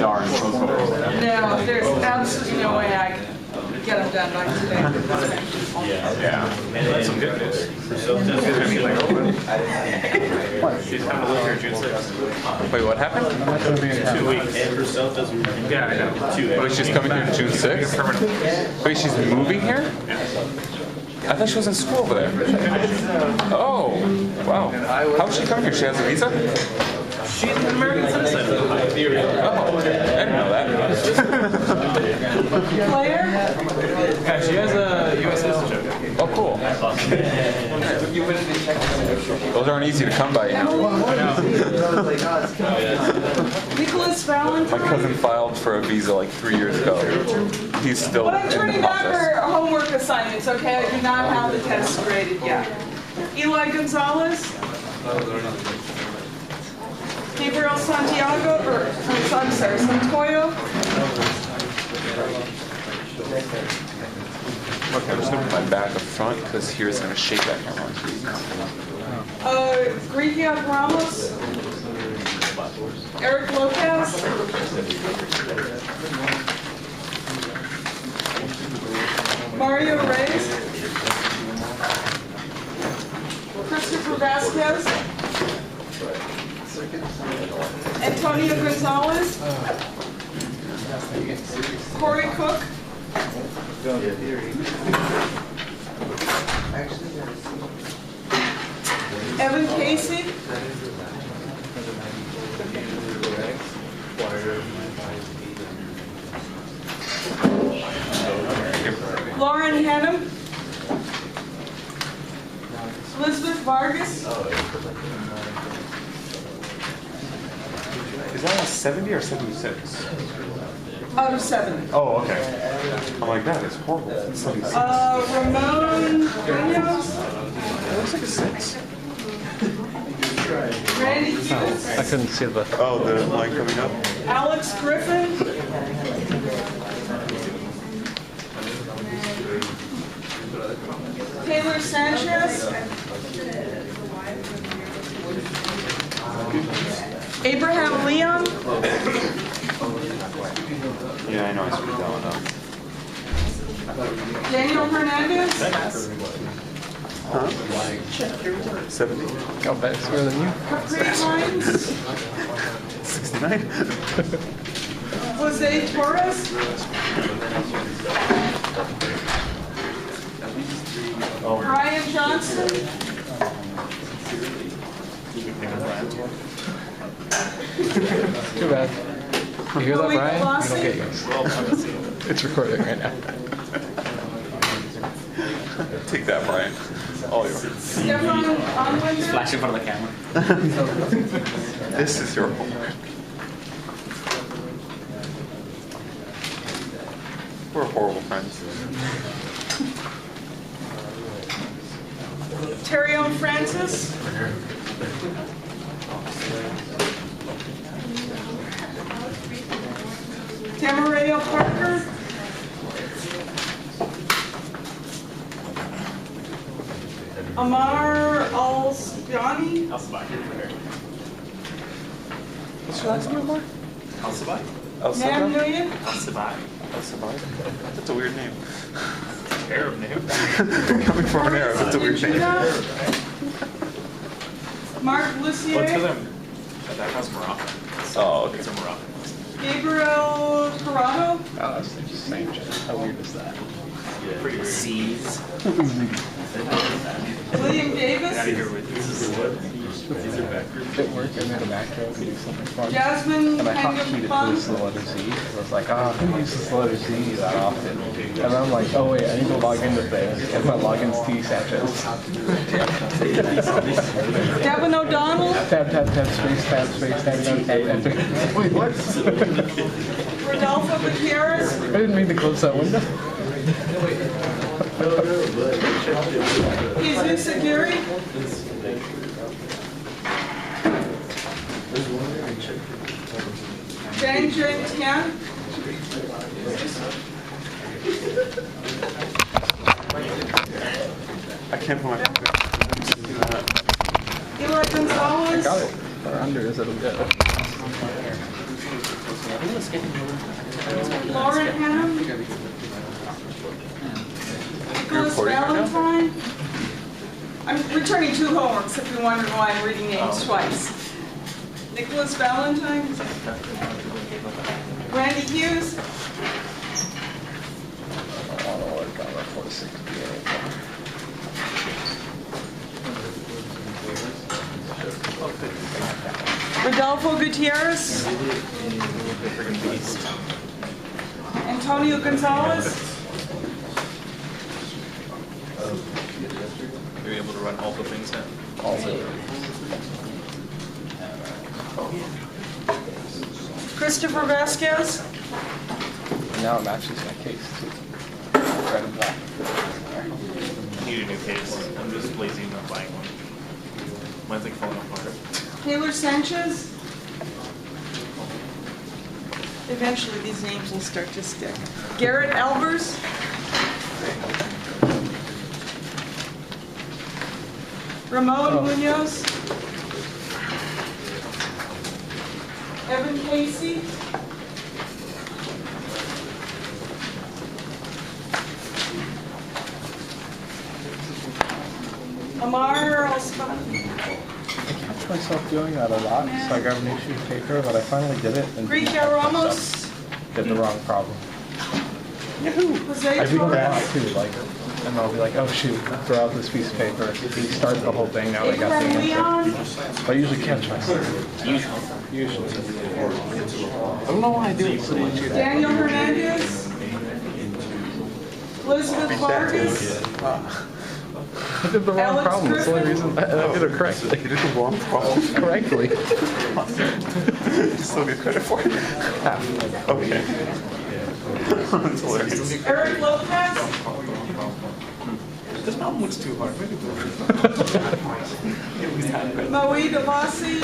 darn. No, there's absolutely no way I can get them done by today. Yeah. That's some good news. She's coming to live here June 6th. Wait, what happened? I'm not going to be in 2 weeks. And herself doesn't. Yeah, I know. Wait, she's coming here June 6th? Wait, she's moving here? I thought she was in school over there. Oh, wow. How's she coming here? She has a visa? She's an American citizen. Oh, I didn't know that. Claire? Yeah, she has a U.S. citizenship. Oh, cool. Those aren't easy to come by, you know. Nicholas Valentine? My cousin filed for a visa like 3 years ago. He's still But I'm in turning the back process. her homework assignments, okay? I do not have the tests graded yet. Eli Gonzalez? Gabriel Santiago, I'm sorry, Santoyo? Okay, I'm just going to put my bag up front because here's going to shake that camera. Grigiak Ramos? Eric Lopez? Mario Reyes? Christopher Vasquez? Antonio Gonzalez? Corey Cook? Evan Casey? Lauren Hannum? Elizabeth Vargas? Is that a 70 or 76? Out of 7. Oh, okay. I'm like, that is horrible. 76. Ramon Munoz? It looks like a 6. Randy Hughes? I couldn't see the. Oh, the line coming up? Alex Griffin? Taylor Sanchez? Abraham Leon? Yeah, I know I screwed that one up. Daniel Hernandez? Huh? 70? I'll bet it's better than you. Capri Hines? 69? Jose Torres? Brian Johnson? Too bad. You hear that, Louis Brian? You Colossi? don't get yours. It's recording right now. Take that, Brian. All yours. Stefan Onwinder? Flash in front of the camera. This is your homework. We're horrible friends. Terrion Francis? Tamario Parker? Amar Al-Sbiani? What's your last name, Omar? Al-Sabai? Nam Nguyen? Al-Sabai. That's a weird name. Arab name. Coming from an Arab, that's a weird name. Mark Well, it's Lucier? because that house Morocco. Oh, okay. It's a Morocco. Gabriel Corrado? Oh, that's the same shit. How weird is that? Pretty weird. C's. William Davis? Out of here with you. At work, I made a macro to do something for me. Jasmine And I hotkeyed it Hengefun? to the letter Z. I was like, I don't use this letter Z that often. And then I'm like, oh wait, I need to log into things. And my login's T Sanchez. Devin O'Donnell? Tab, tab, tab, space, tab, enter. Wait, what? Rodolfo Gutierrez? I didn't mean to close that window. Jesus Aguirre? Zhang Jun Tian? I can't put my Eli Gonzalez? Got it. Or under is it'll go. Lauren Hannum. Nicholas recording right now? Valentine. I'm returning 2 homeworks if you wonder why I'm reading names twice. Nicholas Valentine. Randy Hughes. Rodolfo Gutierrez. Antonio Gonzalez. You're able to run all the things now. Christopher Vasquez. Now it matches my case too. Red and black. I need a new case. I'm just lazy and not buying one. Mine's like falling apart. Taylor Sanchez. Eventually these names will start to stick. Garrett Albers. Ramon Munoz. Evan Casey. Amar Alspani. I catch myself doing that a lot, so I grab a new sheet of paper, but I finally did it and Grecia Ramos. did the wrong problem. Jose I do that a lot Torres. too, like, and I'll be like, oh shoot, throw out this piece of paper, restart the whole thing, now I got the Abraham answer. Leon. But I usually catch myself. Usually. I don't know why I do it so much either. Daniel Hernandez. Elizabeth Vargas. I did the wrong Alex problem, that's the only Griffin. reason. I did it correctly. You did the wrong problem. Correctly. Still get credit for it? Okay. That's hilarious. Eric Lopez. This problem looks too hard. Moe Devasi.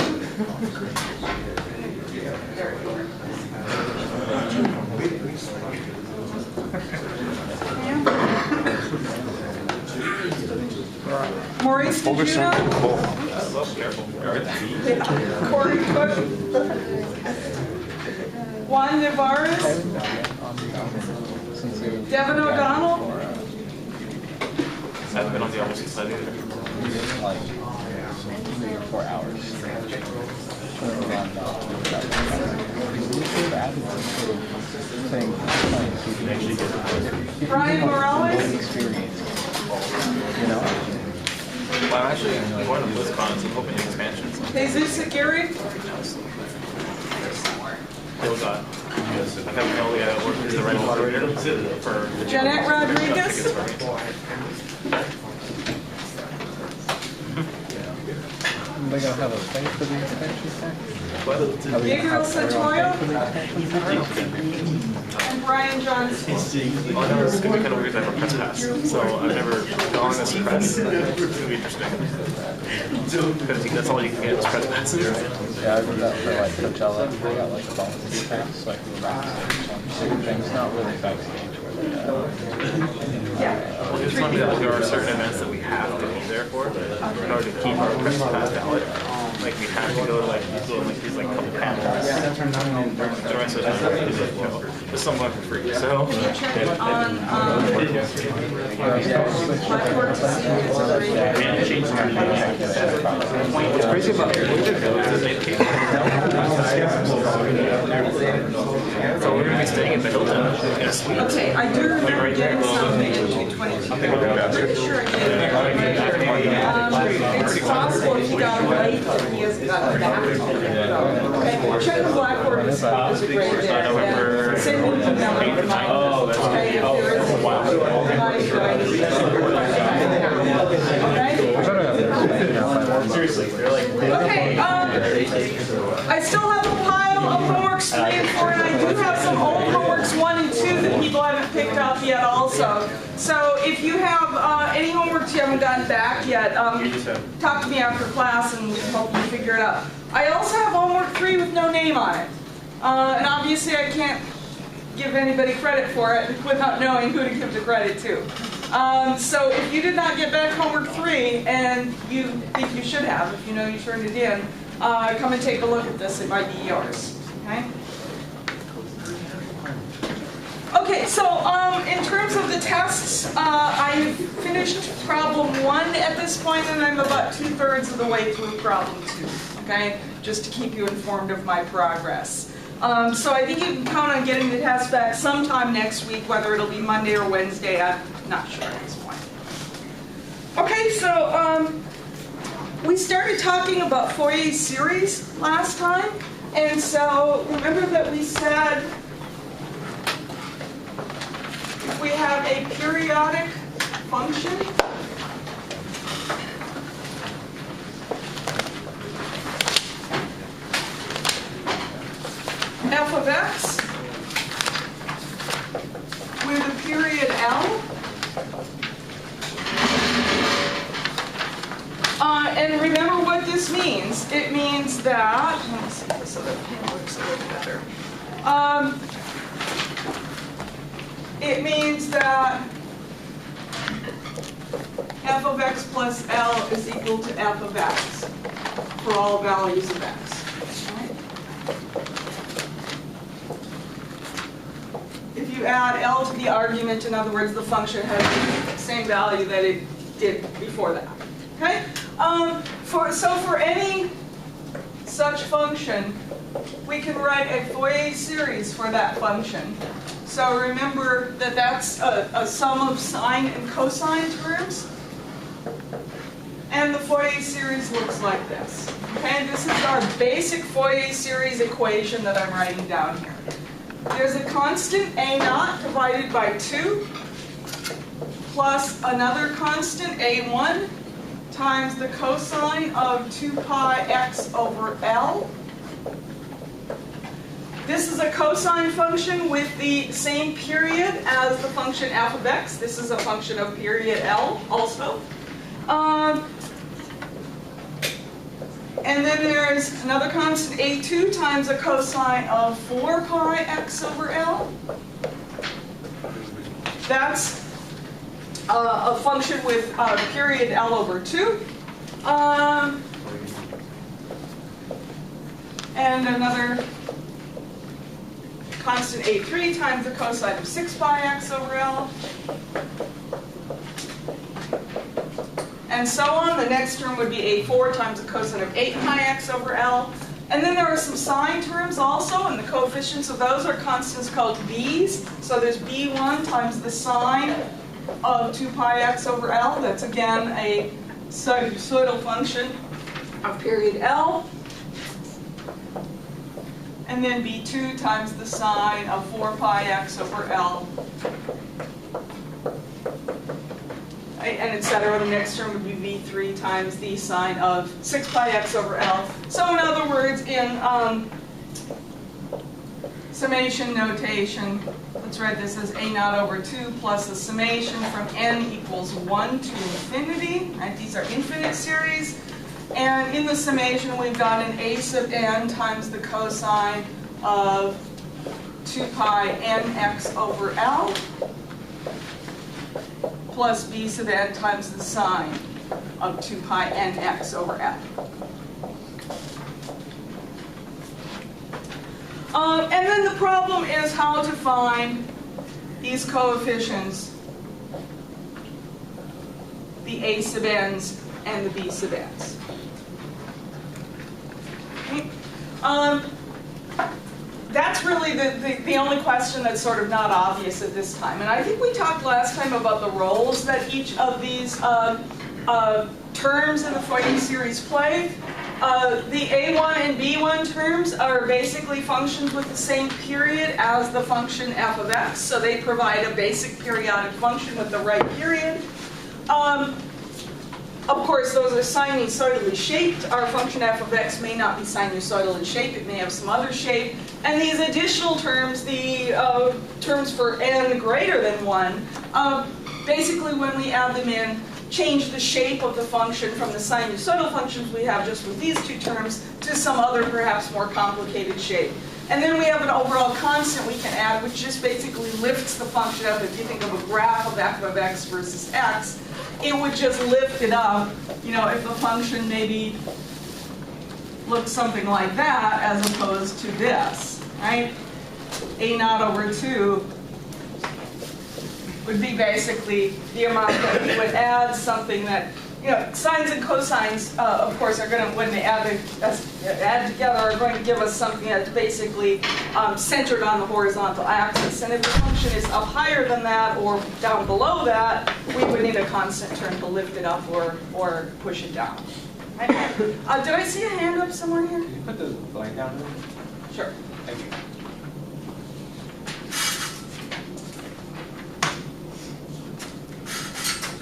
Maurice Folder Cajuno. starting full. Corey Cook. Juan Navarez. Devin O'Donnell. I haven't been on the opposite side either. Like 3 or 4 hours. Brian Morales. Experience. You know? Well, I'm actually going to BlizzCon, so I'm hoping the expansions. Jesus Aguirre. Still got. I have no idea what is the right moderator for the Jeanette Rodriguez. tickets for me. Are they gonna have a thing for the expansion pack? Gabriel Santoyo. And Brian Johnson. Well, I never, it's gonna be kind of weird. I have a press pass, so I've never gone as a press. It's gonna be interesting. Because that's all you can get is press passes. Yeah, I did that for like Coachella. I got like a volunteer pass, so I can go backstage on certain things. Not really backstage where they Well, it's funny that there are certain events that we have to be there for in order to keep our press pass valid. Like we have to go to like these like couple panels. The rest of the time is like, you know, there's some for free. So Check on Blackboard to see if it's already. What's crazy about it? So we're gonna be staying at the Hilton in a suite. Okay, I do remember getting something in 222. I'm pretty sure I did. It's possible if you got it late that he hasn't gotten back. Okay, check the Blackboard to see if there's a grade there. Yeah. Send me the number. Oh, that's Okay, if there is. Seriously, they're like. Okay, I still have a pile of homeworks 3 and 4, and I do have some old homeworks 1 and 2 that people haven't picked up yet also. So if you have any homeworks you haven't gotten back yet, talk to me after class and we can help you figure it out. I also have homework 3 with no name on it. And obviously I can't give anybody credit for it without knowing who to give the credit to. So if you did not get back homework 3 and you think you should have, if you know you turned it in, come and take a look at this. It might be yours. Okay? Okay, so in terms of the tests, I've finished problem 1 at this point, and I'm about 2/3 of the way through problem 2, okay? Just to keep you informed of my progress. So I think you can count on getting the test back sometime next week, whether it'll be Monday or Wednesday, I'm not sure at this point. Okay, so we started talking about Fourier series last time, and so remember that we said we have a periodic function f of x with a period L. And remember what this means. It means that, let me see if this other pen works a little better. It means that f of x plus L is equal to f of x for all values of x. If you add L to the argument, in other words, the function has the same value that it did before that. Okay? So for any such function, we can write a Fourier series for that function. So remember that that's a sum of sine and cosine terms. And the Fourier series looks like this. Okay? This is our basic Fourier series equation that I'm writing down here. There's a constant a naught divided by 2 plus another constant a1 times the cosine of 2 pi x over L. This is a cosine function with the same period as the function f of x. This is a function of period L also. And then there's another constant a2 times a cosine of 4 pi x over L. That's a function with period L over 2. And another constant a3 times the cosine of 6 pi x over L. And so on. The next term would be a4 times the cosine of 8 pi x over L. And then there are some sine terms also, and the coefficients of those are constants called b's. So there's b1 times the sine of 2 pi x over L. That's again a sinusoidal function of period L. And then b2 times the sine of 4 pi x over L. And etc. The next term would be v3 times the sine of 6 pi x over L. So in other words, in summation notation, let's write this as a naught over 2 plus the summation from n equals 1 to infinity. Right? These are infinite series. And in the summation, we've got an a sub n times the cosine of 2 pi nx over L plus b sub n times the sine of 2 pi nx over L. And then the problem is how to find these coefficients, the a sub n's and the b sub n's. Okay. That's really the only question that's sort of not obvious at this time. And I think we talked last time about the roles that each of these terms in the Fourier series play. The a1 and b1 terms are basically functions with the same period as the function f of x. So they provide a basic periodic function with the right period. Of course, those are sinusoidally shaped. Our function f of x may not be sinusoidal in shape. It may have some other shape. And these additional terms, the terms for n greater than 1, basically when we add them in, change the shape of the function from the sinusoidal functions we have just with these two terms to some other, perhaps more complicated shape. And then we have an overall constant we can add, which just basically lifts the function up. If you think of a graph of f of x versus x, it would just lift it up, you know, if the function maybe looked something like that as opposed to this, right? A naught over 2 would be basically the amount that we would add something that, you know, sines and cosines, of course, are going to, when they add together, are going to give us something that's basically centered on the horizontal axis. And if the function is up higher than that or down below that, we would need a constant term to lift it up or push it down. Right? Did I see a hand up somewhere here? Can you put the blank down there? Sure. Thank you.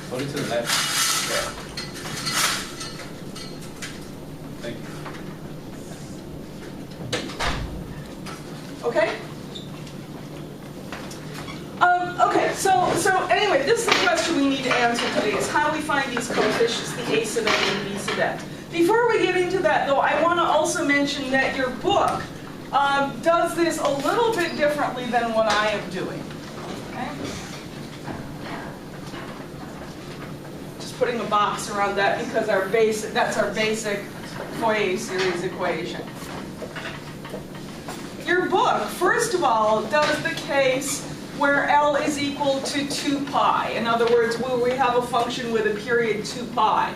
Put it to the left. Yeah. Thank you. Okay. Okay. So anyway, this is the question we need to answer today: is how we find these coefficients, the a sub n and b sub n. Before we get into that, though, I want to also mention that your book does this a little bit differently than what I am doing. Okay. Putting a box around that because that's our basic Fourier series equation. Your book, first of all, does the case where L is equal to 2 pi. In other words, where we have a function with a period 2 pi.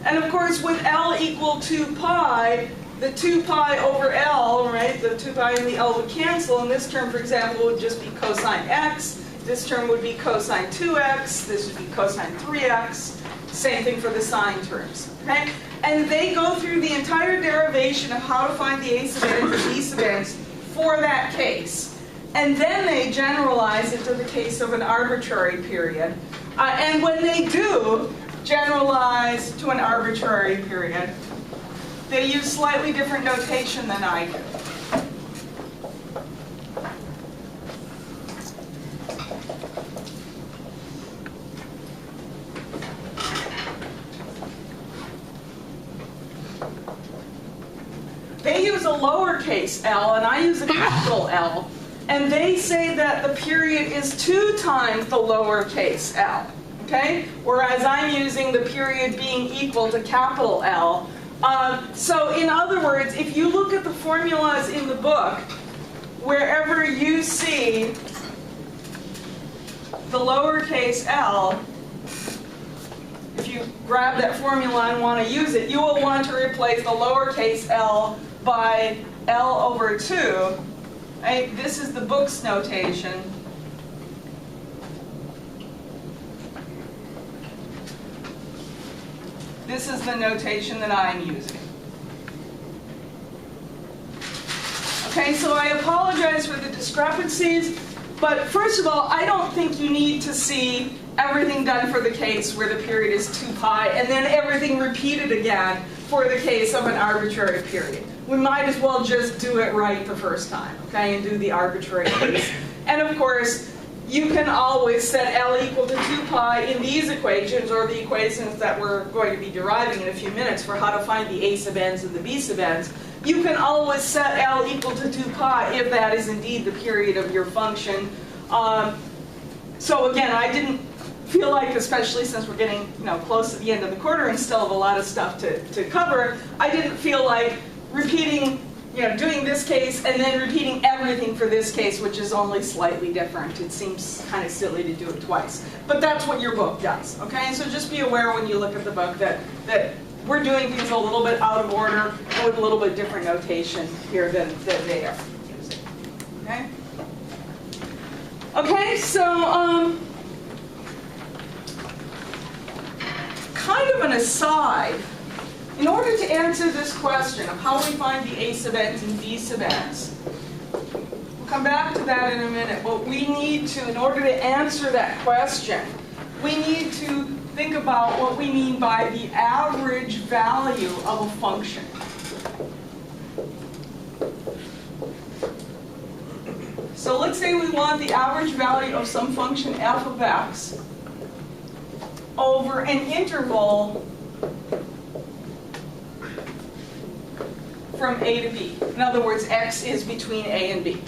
And of course, with L equal 2 pi, the 2 pi over L, right, the 2 pi and the L would cancel, and this term, for example, would just be cosine x. This term would be cosine 2x. This would be cosine 3x. Same thing for the sine terms, okay? And they go through the entire derivation of how to find the a sub n and the b sub n's for that case. And then they generalize it to the case of an arbitrary period. And when they do generalize to an arbitrary period, they use slightly different notation than I do. They use a lowercase l, and I use a capital L. And they say that the period is 2 times the lowercase l. Okay? Whereas I'm using the period being equal to capital L. So in other words, if you look at the formulas in the book, wherever you see the lowercase l, if you grab that formula and want to use it, you will want to replace the lowercase l by L over 2. Right? This is the book's notation. This is the notation that I'm using. Okay, so I apologize for the discrepancies, but first of all, I don't think you need to see everything done for the case where the period is 2 pi and then everything repeated again for the case of an arbitrary period. We might as well just do it right the first time, okay, and do the arbitrary case. And of course, you can always set L equal to 2 pi in these equations, or the equations that we're going to be deriving in a few minutes for how to find the a sub n's and the b sub n's. You can always set L equal to 2 pi if that is indeed the period of your function. So again, I didn't feel like, especially since we're getting close to the end of the quarter and still have a lot of stuff to cover, I didn't feel like repeating, doing this case and then repeating everything for this case, which is only slightly different. It seems kind of silly to do it twice. But that's what your book does, okay? So just be aware when you look at the book that we're doing things a little bit out of order and with a little bit different notation here than they are using, okay? Okay, so kind of an aside, in order to answer this question of how we find the a sub n's and b sub n's, we'll come back to that in a minute, but we need to, in order to answer that question, we need to think about what we mean by the average value of a function. So let's say we want the average value of some function f of x over an interval from a to b. In other words, x is between a and b.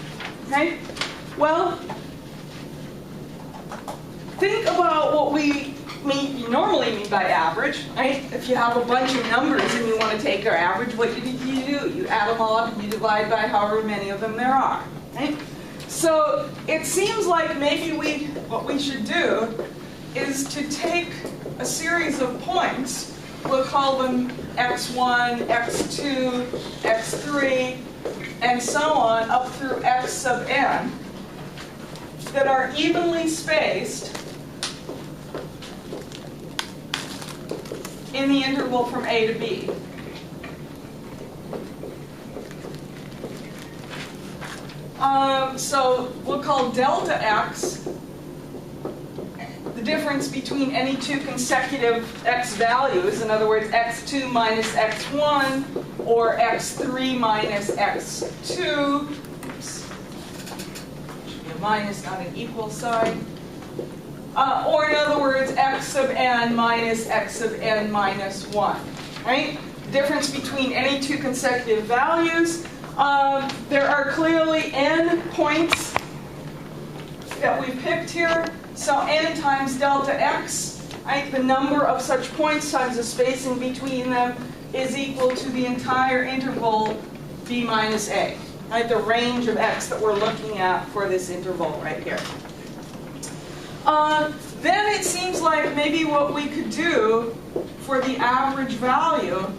Okay? Well, think about what we normally mean by average, right? If you have a bunch of numbers and you want to take their average, what do? You add them all up and you divide by however many of them there are. Right? So it seems like maybe what we should do is to take a series of points, we'll call them x1, x2, x3, and so on up through x sub n, that are evenly spaced in the interval from A to B. So we'll call delta x the difference between any two consecutive x values, in other words, x2 minus x1, or x3 minus x2. Oops. Should be a minus, not an equal sign. Or in other words, x sub n minus x sub n minus 1. Right? The difference between any two consecutive values. There are clearly n points that we've picked here. So n times delta x, right, the number of such points times the spacing between them, is equal to the entire interval b minus a, right, the range of x that we're looking at for this interval right here. Then it seems like maybe what we could do for the average value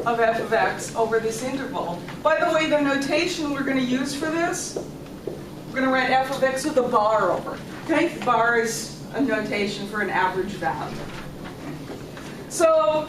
of f of x over this interval. By the way, the notation we're going to use for this, we're going to write f of x with a bar over it. Okay? The bar is a notation for an average value. So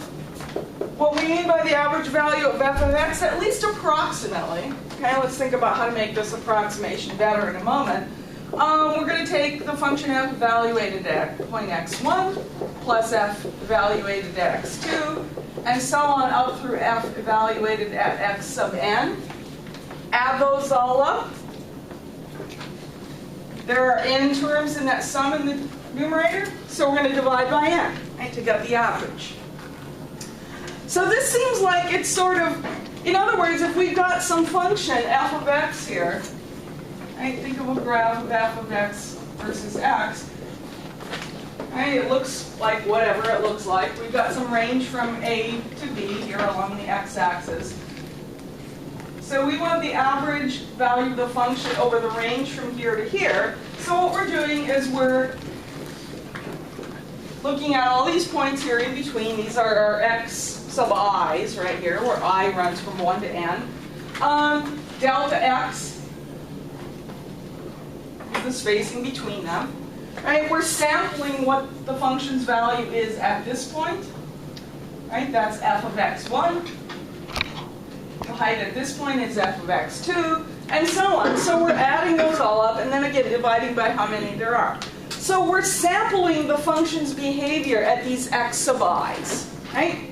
what we mean by the average value of f of x, at least approximately, okay, let's think about how to make this approximation better in a moment. We're going to take the function f evaluated at point x1 plus f evaluated at x2, and so on up through f evaluated at x sub n. Add those all up. There are n terms in that sum in the numerator, so we're going to divide by n, right, to get the average. So this seems like it's sort of, in other words, if we've got some function f of x here, right, think of a graph of f of x versus x. Right, it looks like whatever it looks like. We've got some range from A to B here along the x-axis. So we want the average value of the function over the range from here to here. So what we're doing is we're looking at all these points here in between. These are our x sub i's right here, where I runs from 1 to n. Delta x is the spacing between them. Right, we're sampling what the function's value is at this point. Right, that's f of x1. The height at this point is f of x2, and so on. So we're adding those all up, and then again dividing by how many there are. So we're sampling the function's behavior at these x sub i's. Right?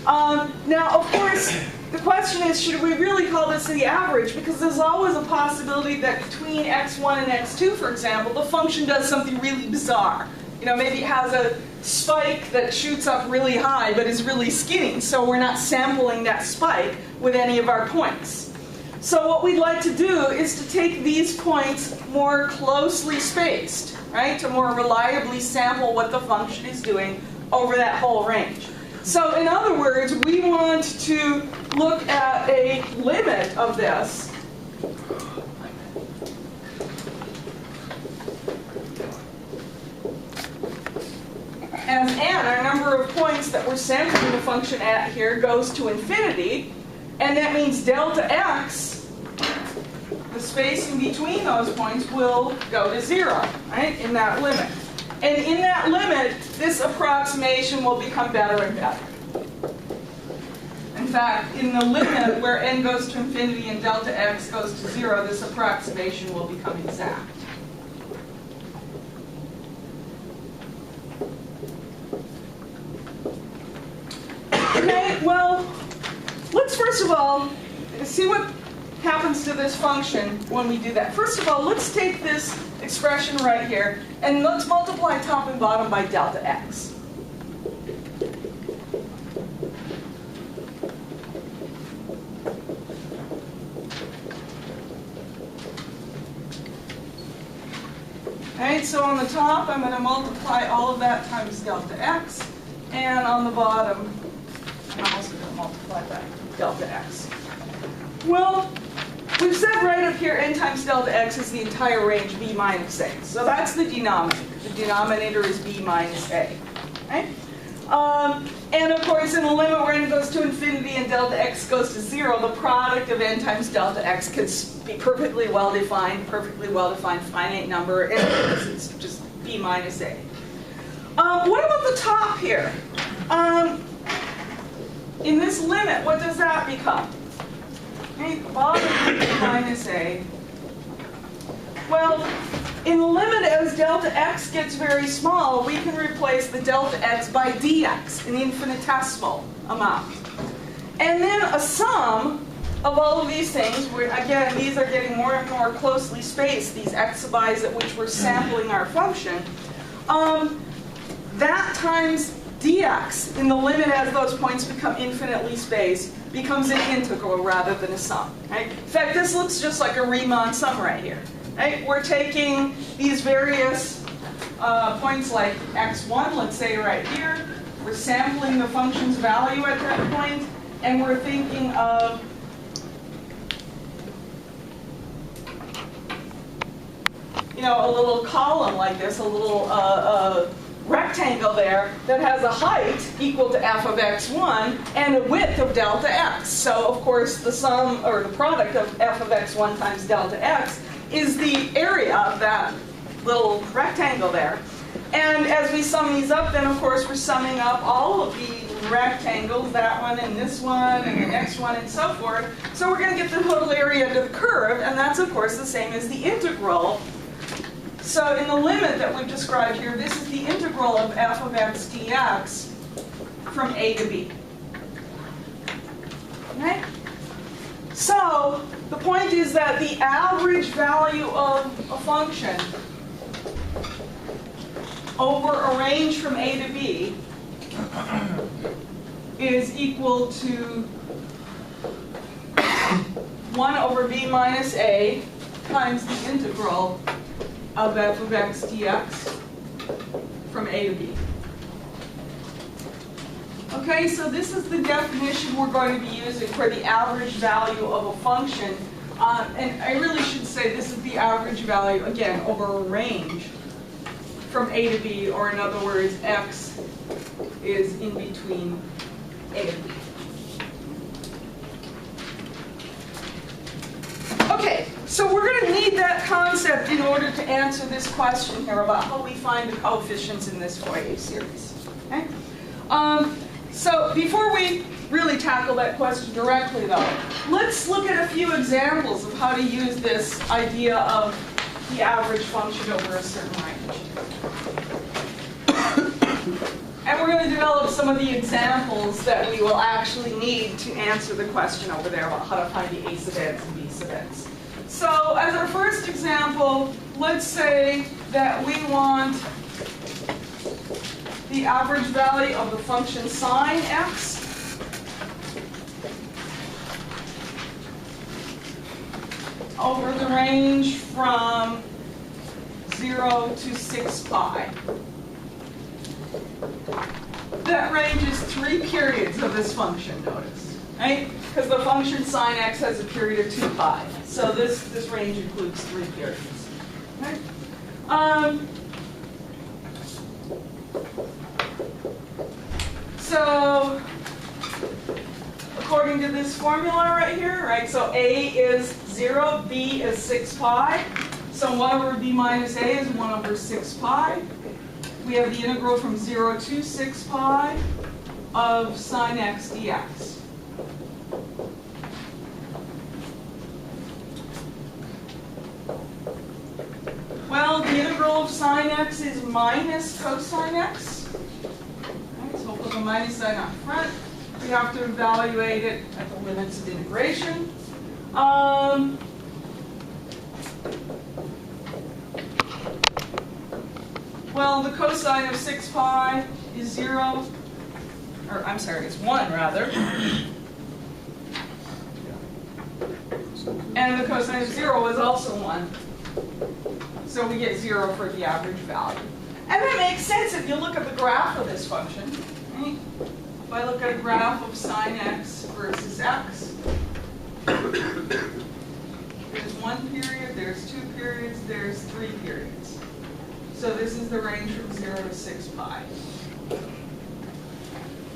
Now, of course, the question is, should we really call this the average? Because there's always a possibility that between x1 and x2, for example, the function does something really bizarre. You know, maybe it has a spike that shoots up really high but is really skinny, so we're not sampling that spike with any of our points. So what we'd like to do is to take these points more closely spaced, right, to more reliably sample what the function is doing over that whole range. So in other words, we want to look at a limit of this as n, our number of points that we're sampling the function at here, goes to infinity, and that means delta x, the spacing between those points, will go to 0, right, in that limit. And in that limit, this approximation will become better and better. In fact, in the limit where n goes to infinity and delta x goes to 0, this approximation will become exact. Okay, well, let's first of all see what happens to this function when we do that. First of all, let's take this expression right here, and let's multiply top and bottom by delta x. Alright, so on the top, I'm going to multiply all of that times delta x, and on the bottom, I'm also going to multiply by delta x. Well, we've said right up here n times delta x is the entire range b minus a. So that's the denominator. The denominator is b minus a. Right? And of course, in the limit where n goes to infinity and delta x goes to 0, the product of n times delta x can be perfectly well-defined finite number, and it's just b minus a. What about the top here? In this limit, what does that become? Right, bottom of b minus a. Well, in the limit as delta x gets very small, we can replace the delta x by dx, an infinitesimal amount. And then a sum of all of these things, where again, these are getting more and more closely spaced, these x's at which we're sampling our function, that times dx in the limit as those points become infinitely spaced becomes an integral rather than a sum. Right? In fact, this looks just like a Riemann sum right here. Right? We're taking these various points like x1, let's say right here. We're sampling the function's value at that point, and we're thinking of a little column like this, a little rectangle there that has a height equal to f of x1 and a width of delta x. So of course the sum, or the product of f of x1 times delta x is the area of that little rectangle there. And as we sum these up, then of course we're summing up all of the rectangles, that one and this one and the next one and so forth. So we're going to get the total area under the curve, and that's of course the same as the integral. So in the limit that we've described here, this is the integral of f of x dx from a to b. Okay? So the point is that the average value of a function over a range from a to b is equal to 1 over b minus a times the integral of f of x dx from a to b. Okay, so this is the definition we're going to be using for the average value of a function. And I really should say this is the average value, again, over a range from a to b, or in other words, x is in between a and b. Okay, so we're going to need that concept in order to answer this question here about how we find the coefficients in this Fourier series. Okay? So before we really tackle that question directly, though, let's look at a few examples of how to use this idea of the average function over a certain range. And we're going to develop some of the examples that we will actually need to answer the question over there about how to find the a sub x and b sub x. So as our first example, let's say that we want the average value of the function sine x over the range from 0 to 6 pi. That range is 3 periods of this function, notice, right? Because the function sine x has a period of 2 pi. So this range includes 3 periods. Okay? So according to this formula right here, right? So a is 0, b is 6 pi. So 1 over b minus a is 1 over 6 pi. We have the integral from 0 to 6 pi of sine x dx. Well, the integral of sine x is minus cosine x. Right, so we'll put the minus sign up front. We have to evaluate it at the limits of integration. Well, the cosine of 6 pi is 0, or I'm sorry, it's 1 rather. And the cosine of 0 is also 1. So we get 0 for the average value. And that makes sense if you look at the graph of this function. Right? If I look at a graph of sine x versus x, There's 1 period, there's 2 periods, there's 3 periods. So this is the range from 0 to 6 pi.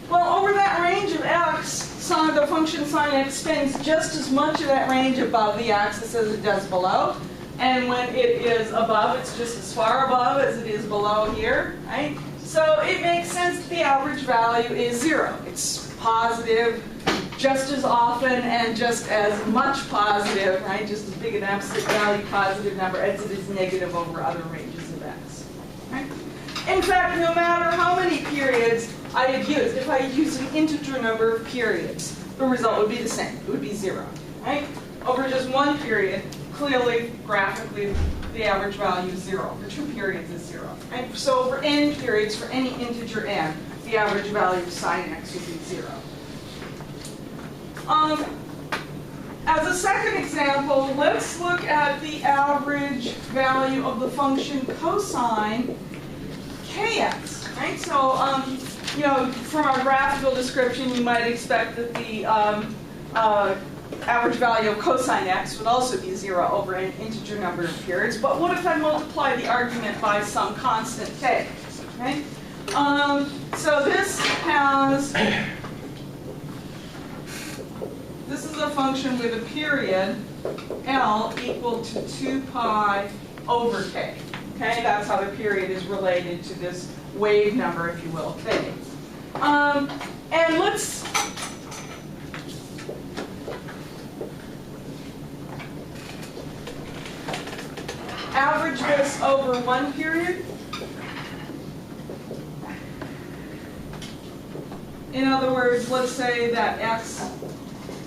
Well, over that range of x, the function sine x spends just as much of that range above the axis as it does below. And when it is above, it's just as far above as it is below here, right? So it makes sense that the average value is 0. It's positive just as often and just as much positive, right? Just as big an absolute value positive number as it is negative over other ranges of x. Right? In fact, no matter how many periods I had used, if I used an integer number of periods, the result would be the same. It would be 0. Right? Over just 1 period, clearly, graphically, the average value is 0. For 2 periods is 0. Right? So over n periods, for any integer n, the average value of sine x would be 0. As a second example, let's look at the average value of the function cosine kx. Right? So, you know, from our graphical description, you might expect that the average value of cosine x would also be 0 over an integer number of periods. But what if I multiply the argument by some constant k? Right? So this is a function with a period L equal to 2 pi over k. Okay, that's how the period is related to this wave number, if you will, k. And let's average this over 1 period. In other words, let's say that x,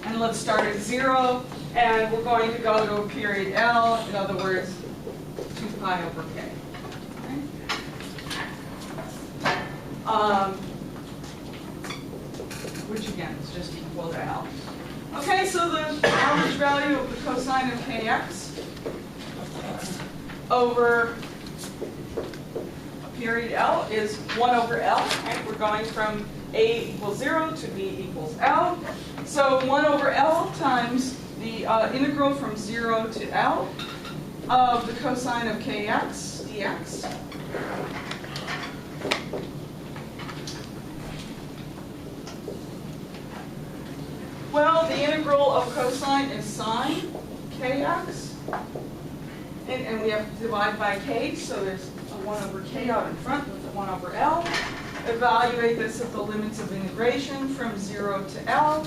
and let's start at 0, and we're going to go to a period L, in other words, 2 pi over k. Okay? Which again is just equal to L. Okay, so the average value of the cosine of kx over a period L is 1 over L. Right? We're going from A equals 0 to B equals L. So 1 over L times the integral from 0 to L of the cosine of kx dx. Well, the integral of cosine is sine kx. And we have to divide by k, so there's a 1 over k out in front with a 1 over L. Evaluate this at the limits of integration from 0 to L.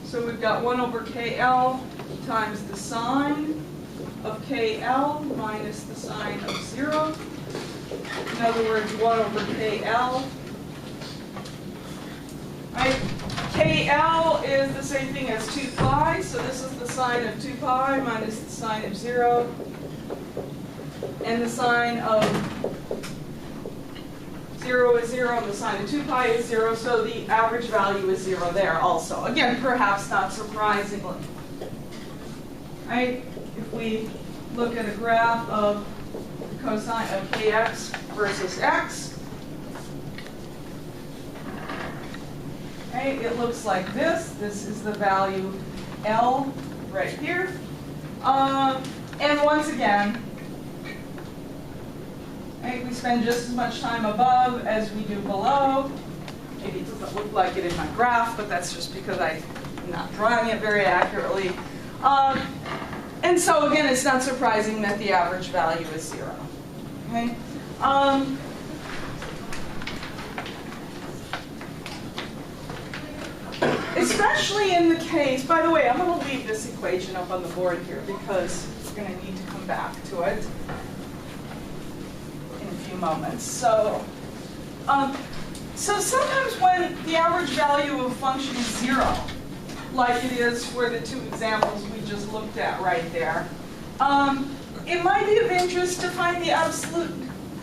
So we've got 1 over KL times the sine of KL minus the sine of 0. In other words, 1 over KL. Right? KL is the same thing as 2 pi, so this is the sine of 2 pi minus the sine of 0. And the sine of 0 is 0, and the sine of 2 pi is 0, so the average value is 0 there also. Again, perhaps not surprisingly. Right? If we look at a graph of the cosine of kx versus x, right, it looks like this. This is the value L right here. And once again, right, we spend just as much time above as we do below. Maybe it doesn't look like it in my graph, but that's just because I'm not drawing it very accurately. And so again, it's not surprising that the average value is 0. Okay? Especially in the case, by the way, I'm going to leave this equation up on the board here because we're going to need to come back to it in a few moments. So sometimes when the average value of a function is 0, like it is for the 2 examples we just looked at right there, it might be of interest to find the absolute,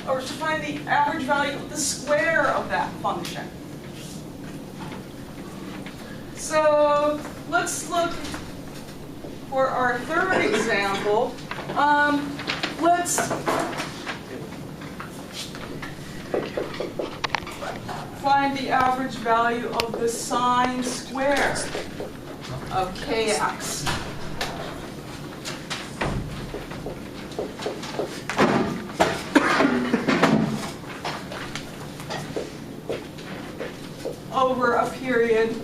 or to find the average value of the square of that function. So let's look for our third example. find the average value of the sine squared of kx. Over a period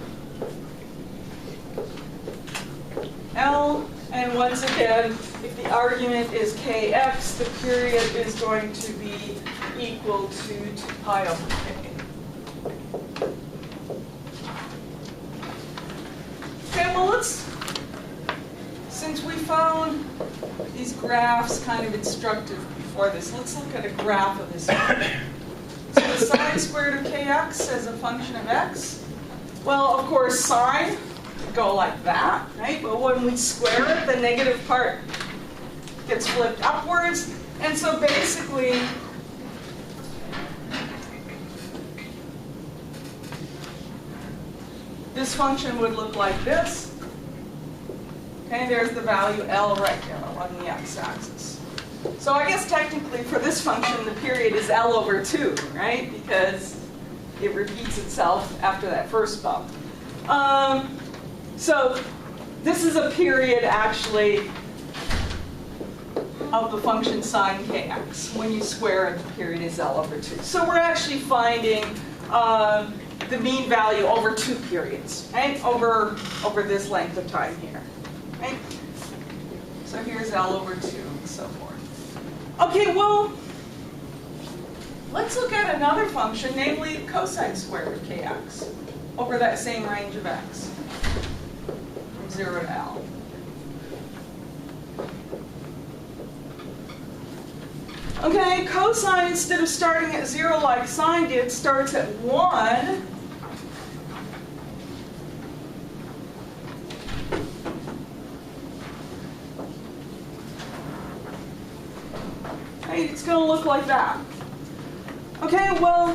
L, and once again, if the argument is kx, the period is going to be equal to 2 pi over k. Okay, well since we found these graphs kind of instructive before this, let's look at a graph of this. So the sine squared of kx as a function of x. Well, of course, sine would go like that, right? But when we square it, the negative part gets flipped upwards. And so basically, this function would look like this. Okay, there's the value L right there along the x-axis. So I guess technically for this function, the period is L over 2, right? Because it repeats itself after that first bump. So this is a period actually of the function sine kx. When you square it, the period is L over 2. So we're actually finding the mean value over 2 periods, right? Over this length of time here, right? So here's L over 2 and so forth. Okay, well, let's look at another function, namely cosine squared of kx over that same range of x from 0 to L. Okay, cosine, instead of starting at 0 like sine did, starts at 1. Right, it's going to look like that. Okay, well,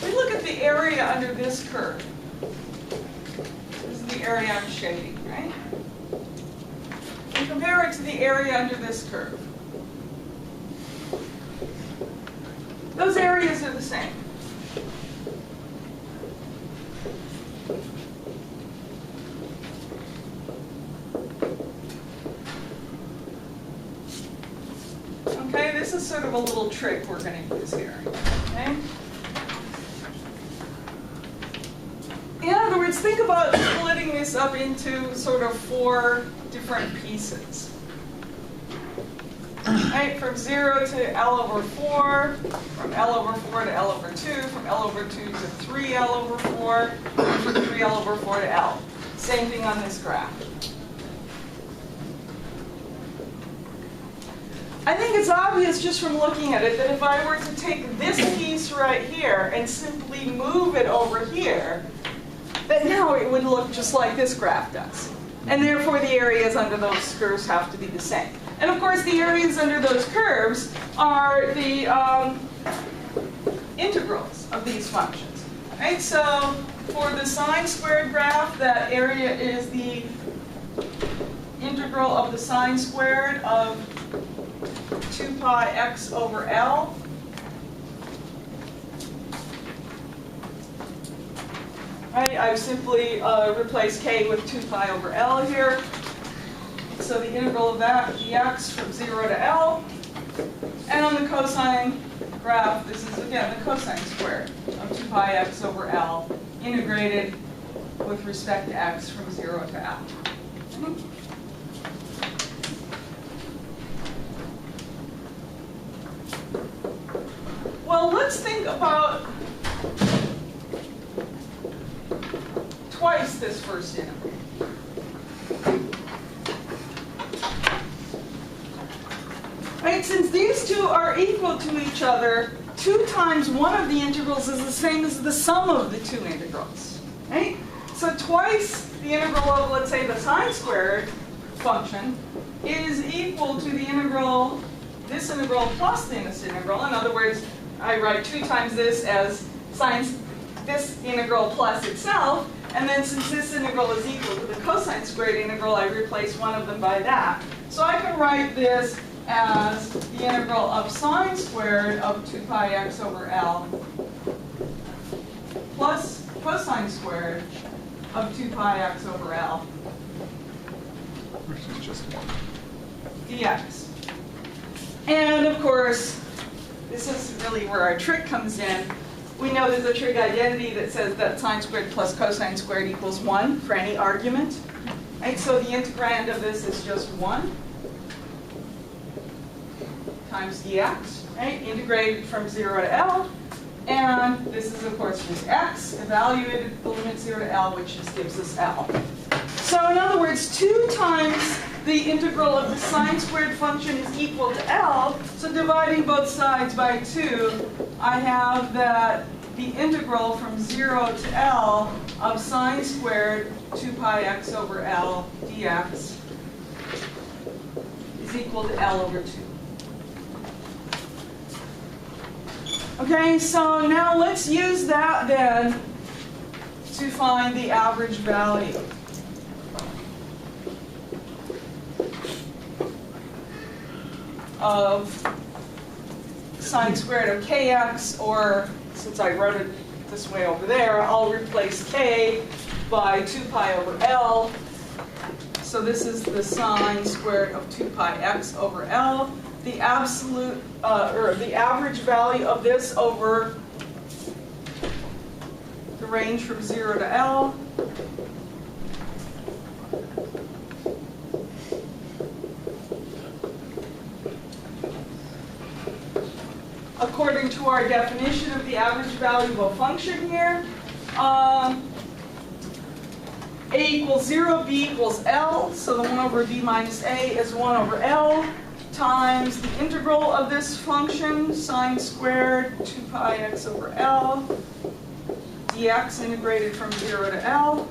we look at the area under this curve. This is the area I'm shading, right? And compare it to the area under this curve. Those areas are the same. Okay, this is sort of a little trick we're going to use here. Okay? In other words, think about splitting this up into sort of 4 different pieces. Right, from 0 to L over 4, from L over 4 to L over 2, from L over 2 to 3L over 4, and from 3L over 4 to L. Same thing on this graph. I think it's obvious just from looking at it that if I were to take this piece right here and simply move it over here, that now it would look just like this graph does. And therefore the areas under those curves have to be the same. And of course the areas under those curves are the integrals of these functions. Right? So for the sine squared graph, that area is the integral of the sine squared of 2 pi x over L. Right, I've simply replaced k with 2 pi over L here. So the integral of that dx from 0 to L. And on the cosine graph, this is again the cosine squared of 2 pi x over L integrated with respect to x from 0 to L. Well, let's think about twice this first integral. Right, since these two are equal to each other, 2 times one of the integrals is the same as the sum of the 2 integrals. Right? So twice the integral of, let's say, the sine squared function is equal to the integral, this integral plus this integral. In other words, I write 2 times this as this integral plus itself, and then since this integral is equal to the cosine squared integral, I replace one of them by that. So I can write this as the the integral of sine squared of 2 pi x over L plus cosine squared of 2 pi x over L Which is just 1. dx. And of course, this is really where our trick comes in. We know there's a trig identity that says that sine squared plus cosine squared equals 1 for any argument. Right? So the integrand of this is just 1 times dx, right? Integrated from 0 to L. And this is, of course, just x, evaluated at the limit 0 to L, which just gives us L. So in other words, 2 times the integral of the sine squared function is equal to L. So dividing both sides by 2, I have that the integral from 0 to L of sine squared 2 pi x over L dx is equal to L over 2. Okay, so now let's use that then to find the average value. Of sine squared of kx, or since I wrote it this way over there, I'll replace k by 2 pi over L. So this is the sine squared of 2 pi x over L. The absolute, or the average value of this over the range from 0 to L. According to our definition of the average value of a function here, A equals 0, B equals L, so the 1 over B minus A is 1 over L, times the integral of this function, sine squared 2 pi x over L, dx integrated from 0 to L.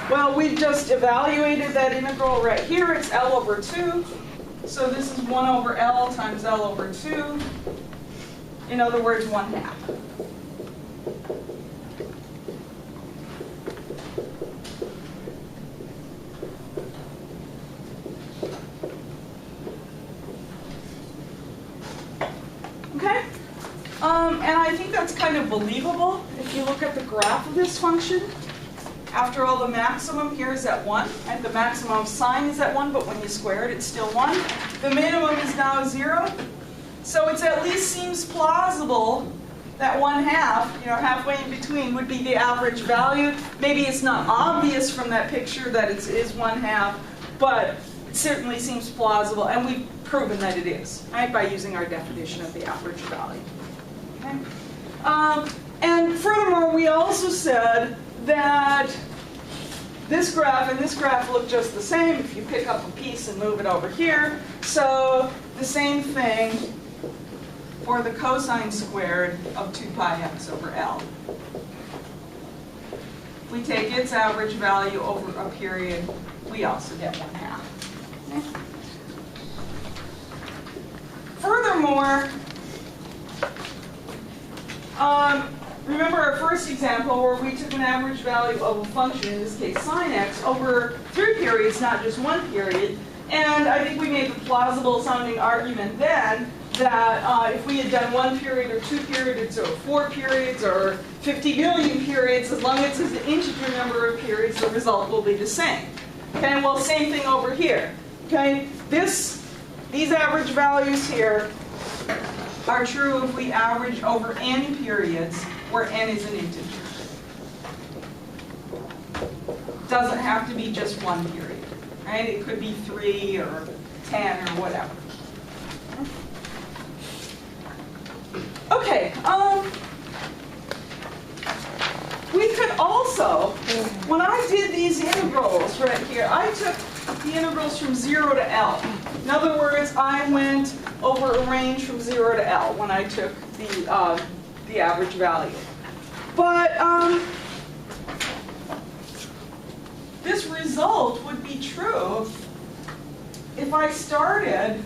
Well, we've just evaluated that integral right here. It's L over 2. So this is 1 over L times L over 2. In other words, 1/2. Okay? And I think that's kind of believable if you look at the graph of this function. After all, the maximum here is at 1, and the maximum of sine is at 1, but when you square it, it's still 1. The minimum is now 0. So it at least seems plausible that 1/2, halfway in between, would be the average value. Maybe it's not obvious from that picture that it is 1/2, but it certainly seems plausible, and we've proven that it is, right, by using our definition of the average value. Okay? And furthermore, we also said that this graph and this graph look just the same if you pick up a piece and move it over here. So the same thing for the cosine squared of 2 pi x over L. If we take its average value over a period, we also get 1/2. Okay? Furthermore, remember our first example where we took an average value of a function, in this case sine x, over 3 periods, not just 1 period. And I think we made the plausible sounding argument then that if we had done 1 period or 2 periods or 4 periods or 50 million periods, as long as it's an integer number of periods, the result will be the same. Okay, well, same thing over here. Okay, these average values here are true if we average over n periods where n is an integer. Doesn't have to be just 1 period, right? It could be 3 or 10 or whatever. Okay, we could also, when I did these integrals right here, I took the integrals from 0 to L. In other words, I went over a range from 0 to L when I took the average value. But this result would be true if I started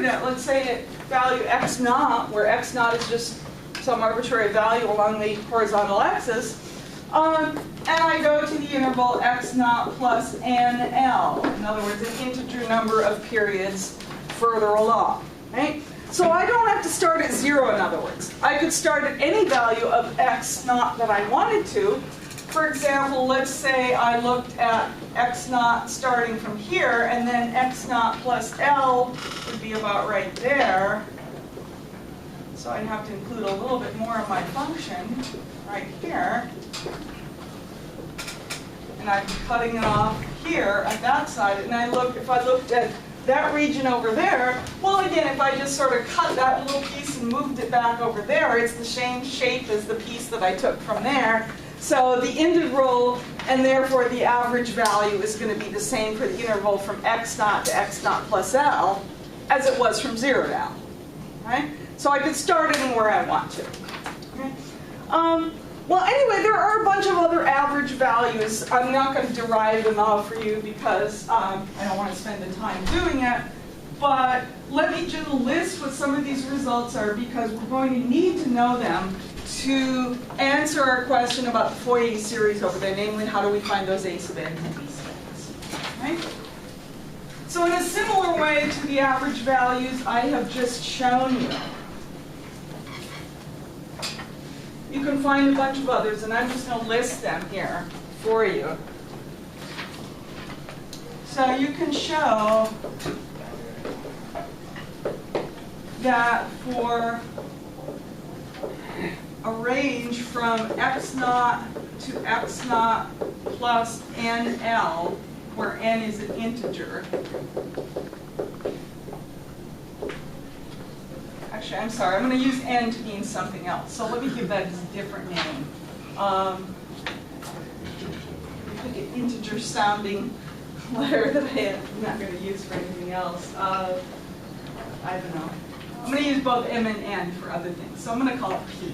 started at, let's say at value x naught, where x naught is just some arbitrary value along the horizontal axis, and I go to the interval x naught plus nl. In other words, an integer number of periods further along, right? So I don't have to start at 0, in other words. I could start at any value of x naught that I wanted to. For example, let's say I looked at x naught starting from here, and then x naught plus L would be about right there. So I'd have to include a little bit more of my function right here. And I'd be cutting it off here at that side. And if I looked at that region over there, well, again, if I just sort of cut that little piece and moved it back over there, it's the same shape as the piece that I took from there. So the integral, and therefore the average value, is going to be the same for the interval from x naught to x naught plus L as it was from 0 to L. Right? So I could start anywhere I want to. Okay? Well, anyway, there are a bunch of other average values. I'm not going to derive them all for you because I don't want to spend the time doing it. But let me just list what some of these results are, because we're going to need to know them to answer our question about the Fourier series over there, namely, how do we find those A sub n and B sub n? Right? So in a similar way to the average values I have just shown you, you can find a bunch of others, and I'm just going to list them here for you. So you can show that for a range from x naught to x naught plus nl, where n is an integer. Actually, I'm sorry, I'm going to use n to mean something else. So let me give that as a different name. Pick an integer sounding letter that I'm not going to use for anything else. I don't know. I'm going to use both m and n for other things. So I'm going to call it p.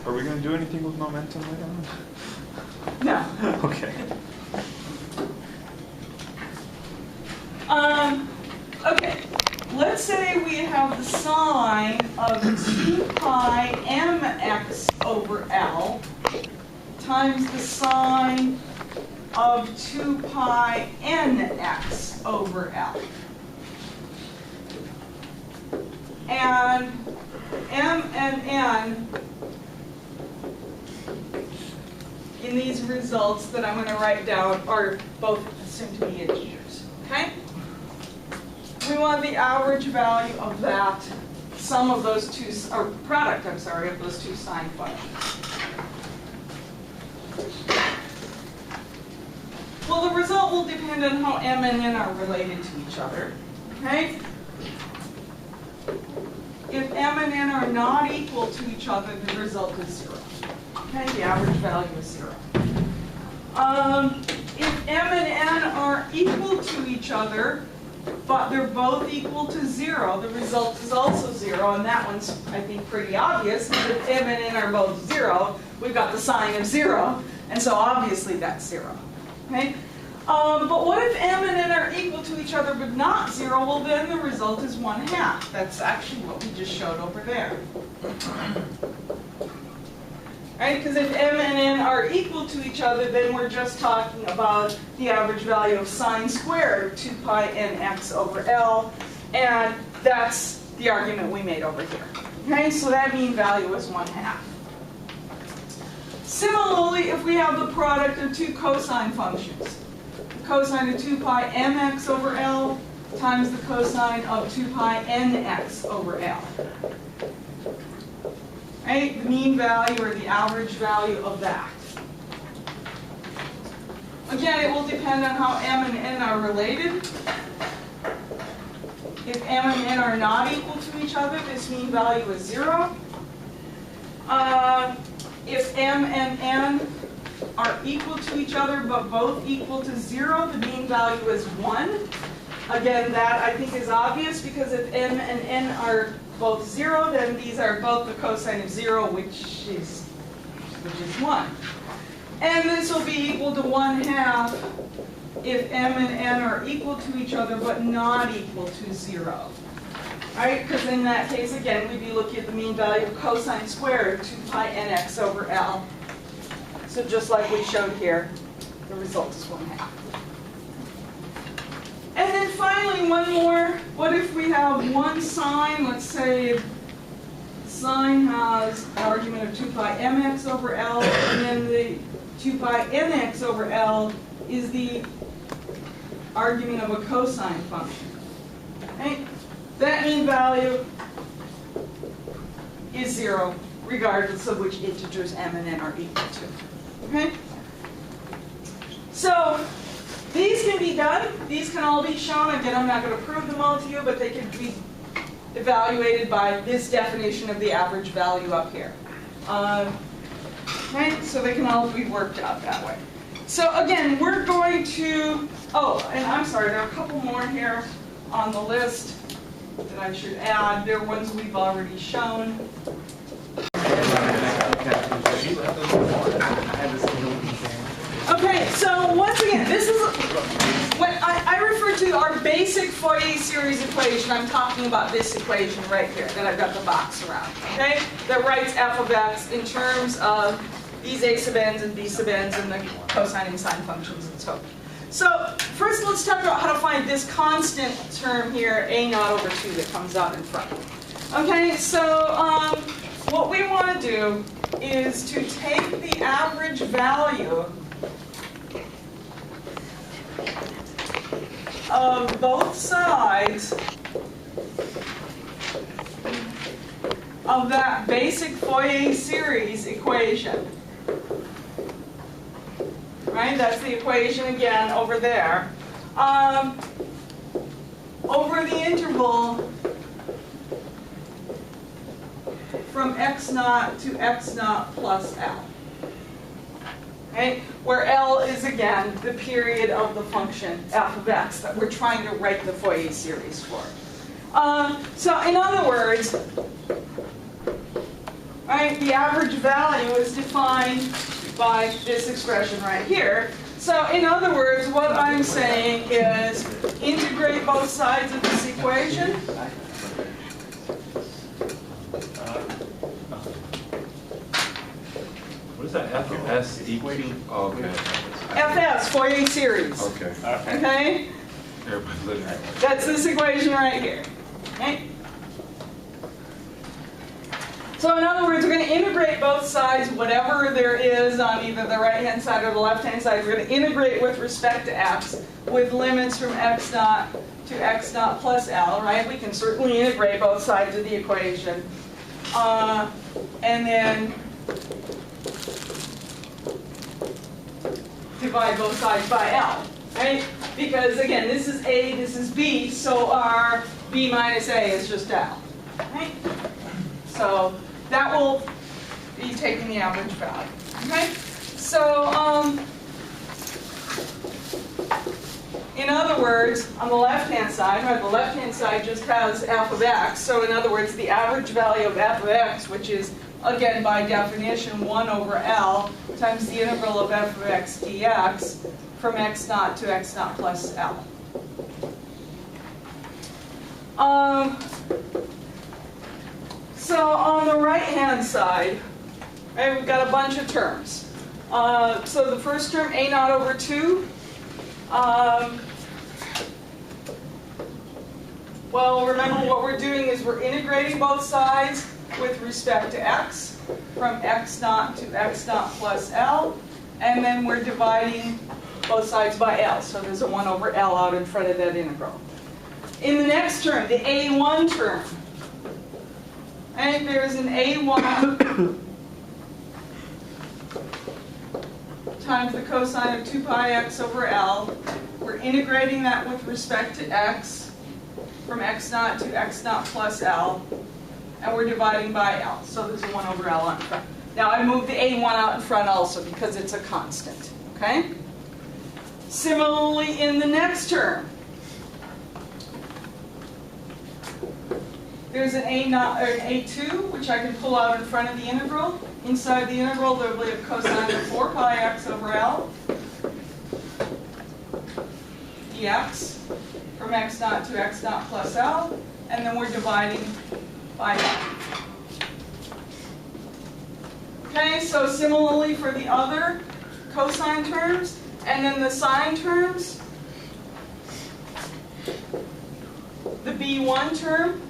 Are we going to do anything with momentum later on? No. Okay. Okay, let's say we have the sine of 2 pi mx over L times the sine of 2 pi nx over L. And m and n in these results that I'm going to write down are both assumed to be integers. Okay? We want the average value of that sum of those two, or product, I'm sorry, of those two sine functions. Well, the result will depend on how m and n are related to each other. Okay? If m and n are not equal to each other, the result is 0. Okay? The average value is 0. If m and n are equal to each other, but they're both equal to 0, the result is also 0, and that one's, I think, pretty obvious. If m and n are both 0, we've got the sign of 0, and so obviously that's 0. Okay? But what if m and n are equal to each other but not 0? Well, then the result is 1/2. That's actually what we just showed over there. Right? Because if m and n are equal to each other, then we're just talking about the average value of sine squared of 2 pi nx over L, and that's the argument we made over here. Okay? So that mean value is 1/2. Similarly, if we have the product of two cosine functions, the cosine of 2 pi mx over L times the cosine of 2 pi nx over L. Right? The mean value or the average value of that. Again, it will depend on how m and n are related. If m and n are not equal to each other, this mean value is 0. If m and n are equal to each other but both equal to 0, the mean value is 1. Again, that I think is obvious, because if m and n are both 0, then these are both the cosine of 0, which is 1. And this will be equal to 1/2 if m and n are equal to each other but not equal to 0. Right? Because in that case, again, we'd be looking at the mean value of cosine squared of 2 pi nx over L. So just like we showed here, the result is 1/2. And then finally, one more. What if we have one sine? Let's say sine has an argument of 2 pi mx over L, and then the 2 pi nx over L is the argument of a cosine function. Okay? That mean value is 0, regardless of which integers m and n are equal to. Okay? So these can be done. These can all be shown. Again, I'm not going to prove them all to you, but they can be evaluated by this definition of the average value up here. Okay? So they can all be worked out that way. So again, we're going to, oh, and I'm sorry, there are a couple more here on the list that I should add. They're ones we've already shown. Okay, so once again, this is when I refer to our basic Fourier series equation. I'm talking about this equation right here that I've got the box around. Okay, that writes f of x in terms of these a sub n's and b sub n's and the cosine and sine functions and so on. So first, let's talk about how to find this constant term here, a naught over 2, that comes out in front. Okay, so what we want to do is to take the average value of both sides of that basic Fourier series equation. Right? That's the equation again over there. Over the interval from x naught to x naught plus L. Okay? Where L is again the period of the function f of x that we're trying to write the Fourier series for. So in other words, right, the average value is defined by this expression right here. So in other words, what I'm saying is integrate both sides of this equation. What is that f of s equating? Oh, okay. Fs, Fourier series. Okay. Okay? Everybody's looking at it. That's this equation right here. Okay? So in other words, we're going to integrate both sides, whatever there is on either the right-hand side or the left-hand side. We're going to integrate with respect to x with limits from x naught to x naught plus L, right? We can certainly integrate both sides of the equation. And then divide both sides by L, right? Because again, this is A, this is B, so our B minus A is just L, right? So that will be taking the average value, okay? So, in other words, on the left-hand side, right, the left-hand side just has f of x. So in other words, the average value of f of x, which is, again, by definition, 1 over L times the integral of f of x dx from x naught to x naught plus L. So on the right-hand side, right, we've got a bunch of terms. So the first term, a naught over 2. Well, remember what we're doing is we're integrating both sides with respect to x from x naught to x naught plus L, and then we're dividing both sides by L. So there's a 1 over L out in front of that integral. In the next term, the a1 term, and there's an a1 times the cosine of 2 pi x over L. We're integrating that with respect to x from x naught to x naught plus L, and we're dividing by L. So there's a 1 over L out in front. Now I moved the a1 out in front also because it's a constant. Okay? Similarly, in the next term, there's an a2, which I can pull out in front of the integral. Inside the integral, there will be a cosine of 4 pi x over L. dx from x naught to x naught plus L, and then we're dividing by L. Okay, so similarly for the other cosine terms, and then the sine terms, the B1 term,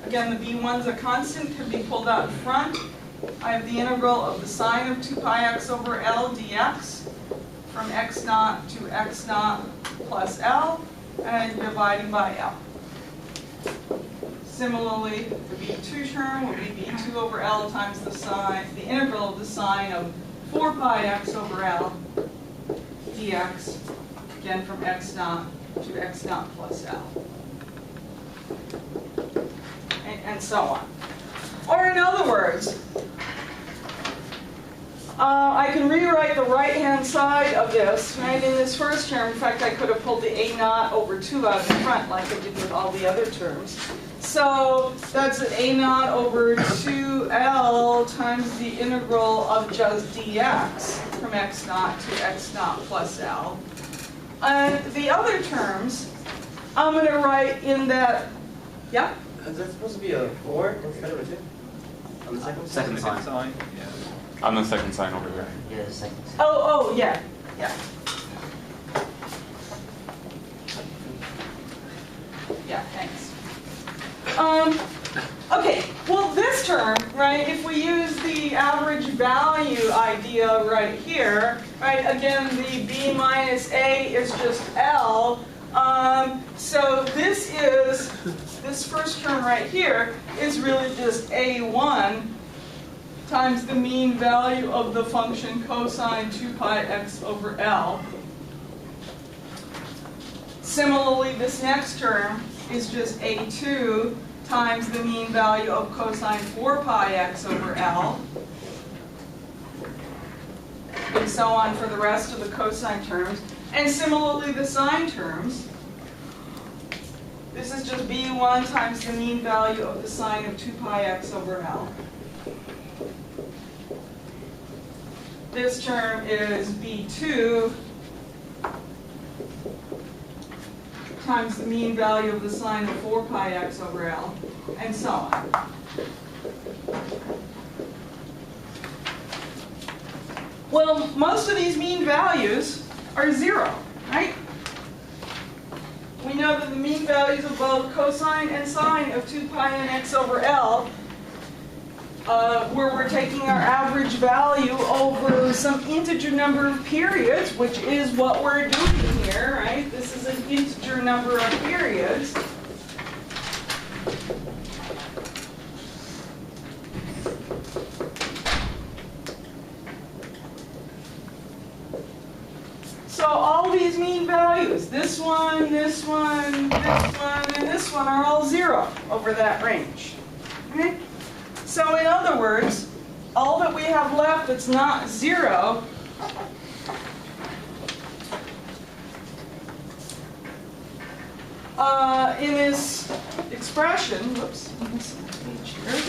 again the B1's a constant, can be pulled out in front. I have the integral of the sine of 2 pi x over L dx from x naught to x naught plus L, and I'm dividing by L. Similarly, the B2 term will be B2 over L times the sine, the integral of the sine of 4 pi x over L dx, again from x naught to x naught plus L. And so on. Or in other words, I can rewrite the right-hand side of this, right? In this first term, in fact, I could have pulled the a naught over 2 out in front like I did with all the other terms. So that's an a naught over 2L times the integral of just dx from x naught to x naught plus L. And the other terms, I'm going to write in that, yeah? Is that supposed to be a 4 instead of a 2? On the second sign? On the second sign over here. Yeah, the second sign. Oh, yeah, yeah. Yeah, thanks. Okay, well this term, right, if we use the average value idea right here, right, again the B minus A is just L, so this first term right here is really just A1 times the mean value of the function cosine 2 pi x over L. Similarly, this next term is just A2 times the mean value of cosine 4 pi x over L. And so on for the rest of the cosine terms. And similarly, the sine terms. This is just B1 times the mean value of the sine of 2 pi x over L. This term is B2 times the mean value of the sine of 4 pi x over L, and so on. Well, most of these mean values are 0, right? We know that the mean values of both cosine and sine of 2 pi n x over L, where we're taking our average value over some integer number of periods, which is what we're doing here, right? This is an integer number of periods. So all these mean values, this one, this one, this one, and this one are all 0 over that range. Okay? So in other words, all that we have left that's not 0 in this expression, whoops, let me see my page here.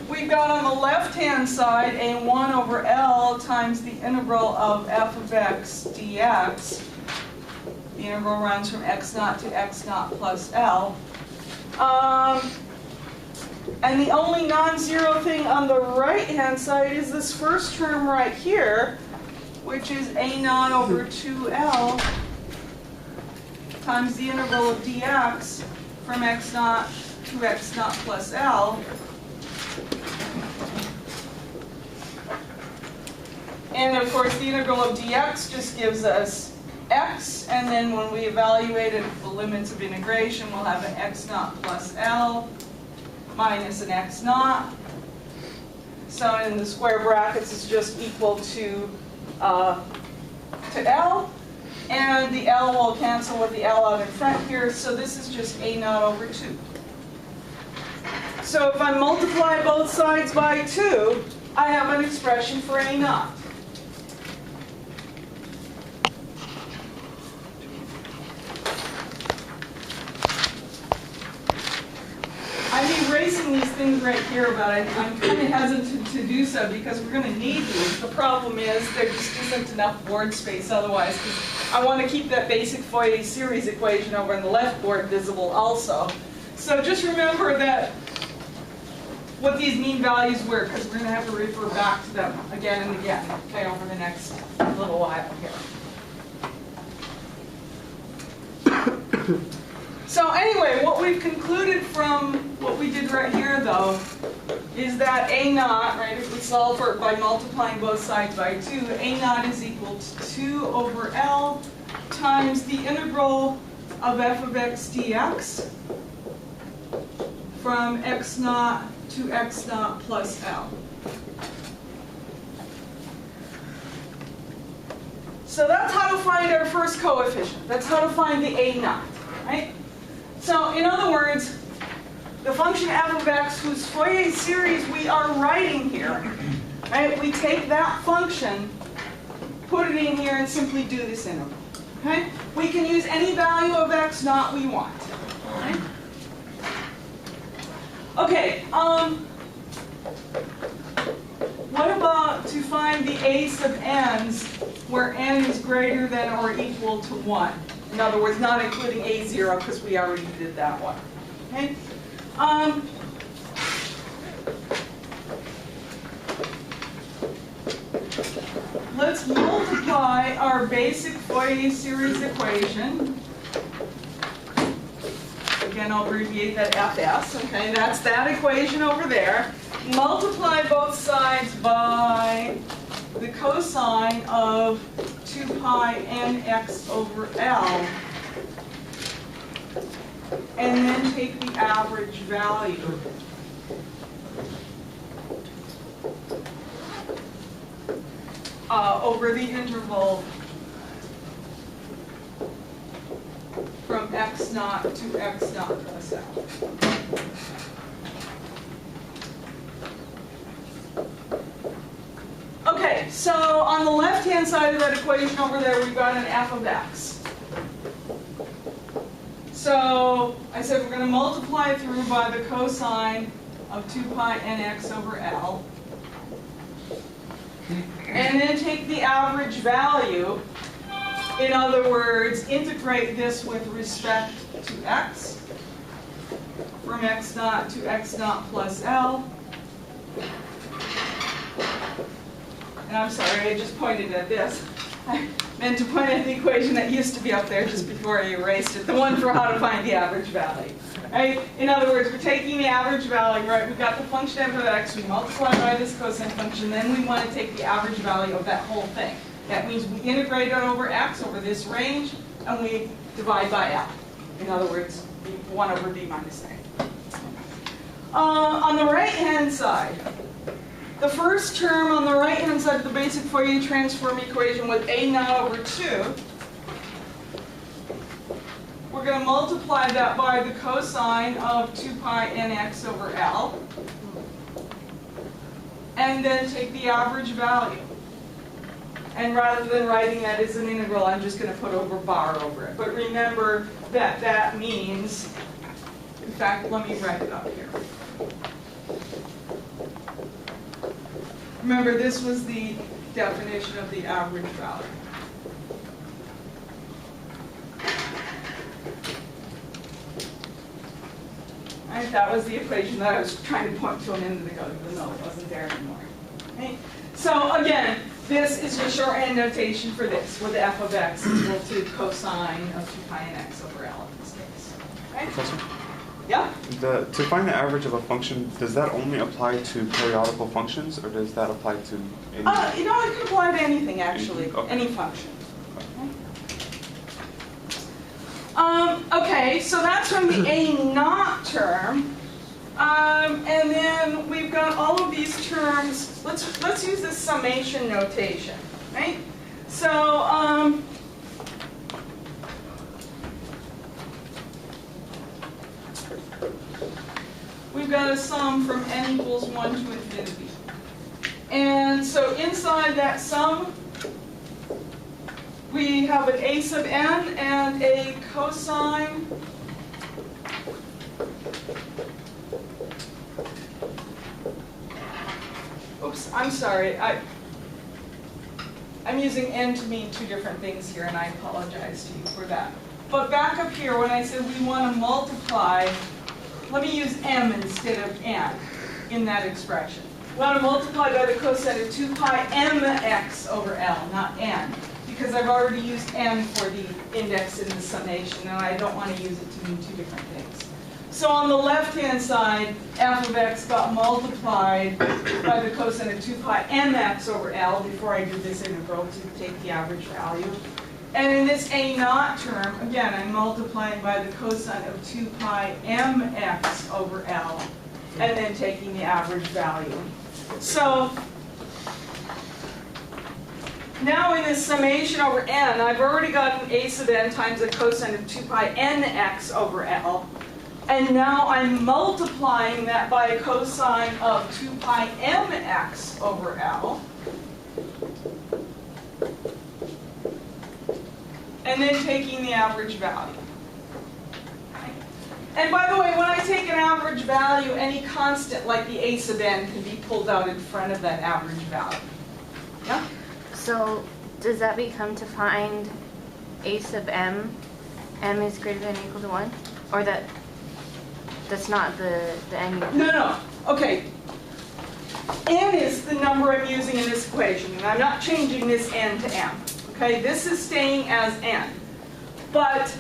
We've got on the left-hand side a 1 over L times the integral of f of x dx. The integral runs from x naught to x naught plus L. And the only non-zero thing on the right-hand side is this first term right here, which is a naught over 2L times the integral of dx from x naught to x naught plus L. And of course, the integral of dx just gives us x, and then when we evaluated the limits of integration, we'll have an x naught plus L minus an x naught. So in the square brackets, it's just equal to L, and the L will cancel with the L out in front here, so this is just a naught over 2. So if I multiply both sides by 2, I have an expression for a naught. I'm erasing these things right here, but I'm kind of hesitant to do so because we're going to need these. The problem is there just isn't enough board space otherwise, because I want to keep that basic Fourier series equation over on the left board visible also. So just remember that what these mean values were, because we're going to have to refer back to them again and again, okay, over the next little while here. So anyway, what we've concluded from what we did right here, though, is that A naught, right, if we solve for it by multiplying both sides by 2, A naught is equal to 2 over L times the integral of f of x dx from x naught to x naught plus L. So that's how to find our first coefficient. That's how to find the A naught, right? So in other words, the function f of x whose Fourier series we are writing here, right? We take that function, put it in here, and simply do this integral. Okay? We can use any value of x naught we want. Right? Okay. What about to find the a sub n's where n is greater than or equal to 1? In other words, not including a0 because we already did that one. Okay? Let's multiply our basic Fourier series equation. Again, I'll abbreviate that FS. Okay, that's that equation over there. Multiply both sides by the cosine of 2 pi nx over L, and then take the average value. Over the interval from x naught to x naught plus L. Okay, so on the left-hand side of that equation over there, we've got an f of x. So I said we're going to multiply through by the cosine of 2 pi nx over L. And then take the average value. In other words, integrate this with respect to x from x naught to x naught plus L. And I'm sorry, I just pointed at this. I meant to point at the equation that used to be up there just before I erased it, the one for how to find the average value. Right? In other words, we're taking the average value, right? We've got the function f of x, we multiply by this cosine function, then we want to take the average value of that whole thing. That means we integrate it over x, over this range, and we divide by L. In other words, 1 over b minus a. On the right-hand side, the first term on the right-hand side of the basic Fourier transform equation with a naught over 2, we're going to multiply that by the cosine of 2 pi nx over L, and then take the average value. And rather than writing that as an integral, I'm just going to put over bar over it. But remember that that means, in fact, let me write it up here. Remember, this was the definition of the average value. Right, that was the equation that I was trying to point to a minute ago, even though it wasn't there anymore. Right? So again, this is your shorthand notation for this, where the f of x is equal to cosine of 2 pi nx over L in this case. Right? Professor? Yeah? To find the average of a function, does that only apply to periodical functions, or does that apply to any? You know, it could apply to anything, actually, Okay. any function. Okay, so that's from the a naught term. And then we've got all of these terms. Let's use this summation notation, right? So we've got a sum from n equals 1 to infinity. And so inside that sum, we have an a sub n and a cosine oops, I'm sorry. I'm using n to mean two different things here, and I apologize to you for that. But back up here, when I said we want to multiply, let me use m instead of n in that expression. We want to multiply by the cosine of 2 pi mx over L, not n, because I've already used n for the index in the summation, and I don't want to use it to mean two different things. So on the left-hand side, f of x got multiplied by the cosine of 2 pi mx over L before I did this integral to take the average value. And in this a naught term, again, I'm multiplying by the cosine of 2 pi mx over L, and then taking the average value. So now in this summation over n, I've already got an a sub n times the cosine of 2 pi nx over L. And now I'm multiplying that by a cosine of 2 pi mx over L. And then taking the average value. And by the way, when I take an average value, any constant like the a sub n can be pulled out in front of that average value. Yeah? So does that become to find a sub m is greater than or equal to 1? Or that's not the n? No. Okay. N is the number I'm using in this equation, and I'm not changing this n to m. Okay, this is staying as n. But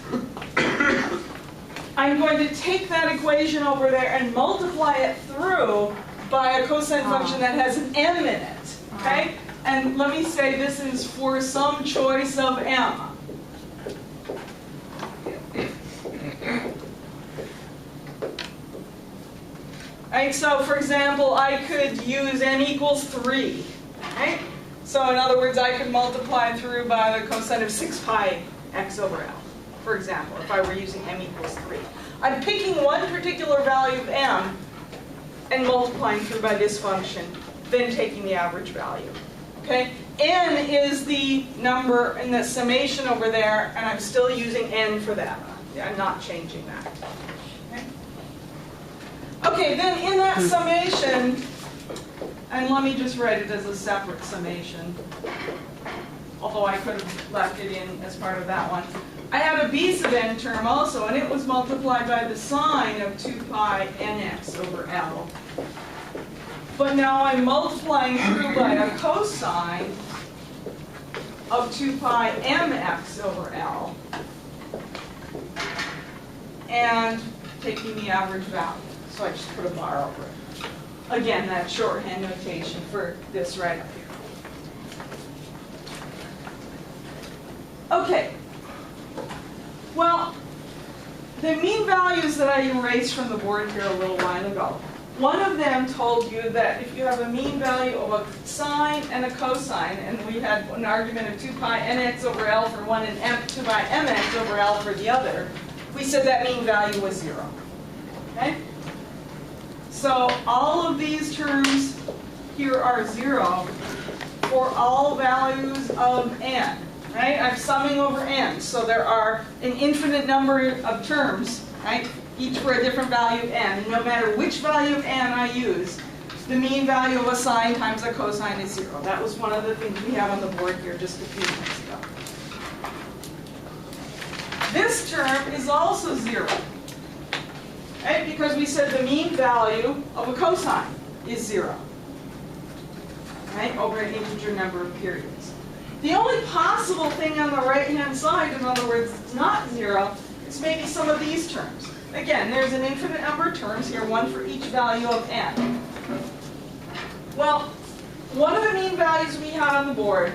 I'm going to take that equation over there and multiply it through by a cosine function that has an m in it. Okay? And let me say this is for some choice of m. Right, so for example, I could use m equals 3. Right? So in other words, I could multiply through by the cosine of 6 pi x over L, for example, if I were using m equals 3. I'm picking one particular value of m and multiplying through by this function, then taking the average value. Okay? N is the number in the summation over there, and I'm still using n for that. I'm not changing that. Okay, then in that summation, and let me just write it as a separate summation, although I could have left it in as part of that one. I had a b sub n term also, and it was multiplied by the sine of 2 pi nx over L. But now I'm multiplying through by a cosine of 2 pi mx over L, and taking the average value. So I just put a bar over it. Again, that shorthand notation for this right up here. Okay. Well, the mean values that I erased from the board here a little while ago, one of them told you that if you have a mean value of a sine and a cosine, and we had an argument of 2 pi nx over L for one and 2 pi mx over L for the other, we said that mean value was 0. Okay? So all of these terms here are 0 for all values of n. Right? I'm summing over n, so there are an infinite number of terms, right? Each for a different value of n. And no matter which value of n I use, the mean value of a sine times a cosine is 0. That was one of the things we had on the board here just a few minutes ago. This term is also 0. Right? Because we said the mean value of a cosine is 0. Right? Over an integer number of periods. The only possible thing on the right-hand side, in other words, it's not 0, is maybe some of these terms. Again, there's an infinite number of terms here, one for each value of n. Well, one of the mean values we had on the board,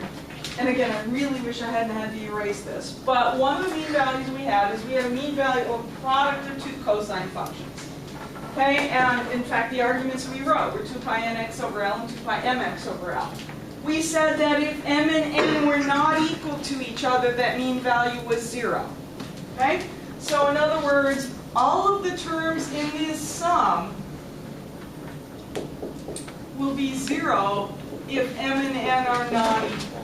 and again, I really wish I hadn't had to erase this, but one of the mean values we had is we had a mean value of a product of two cosine functions. Okay, and in fact, the arguments we wrote were 2 pi nx over L and 2 pi mx over L. We said that if m and n were not equal to each other, that mean value was 0. Okay? So in other words, all of the terms in this sum will be 0 if m and n are not equal.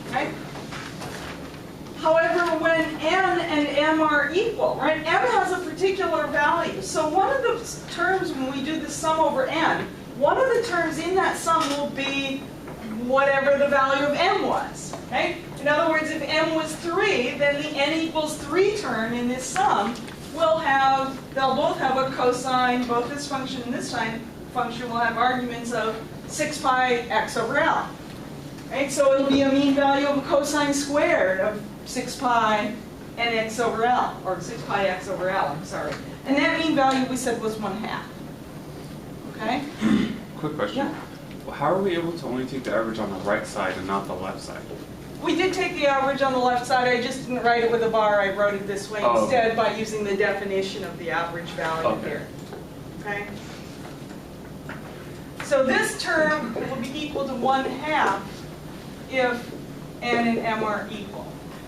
Okay? However, when n and m are equal, right, m has a particular value. So one of the terms when we do the sum over n one of the terms in that sum will be whatever the value of m was. Okay? In other words, if m was 3, then the n equals 3 term in this sum will have, they'll both have a cosine, both this function and this function will have arguments of 6 pi x over L. Right? So it'll be a mean value of a cosine squared of 6 pi nx over L, or 6 pi x over L, I'm sorry. And that mean value we said was 1/2. Okay? Quick question. Yeah. Well, how are we able to only take the average on the right side and not the left side? We did take the average on the left side, I just didn't write it with a bar, I wrote it this way instead by using the definition of the average value here. Okay? So this term will be equal to 1/2 if n and m are equal.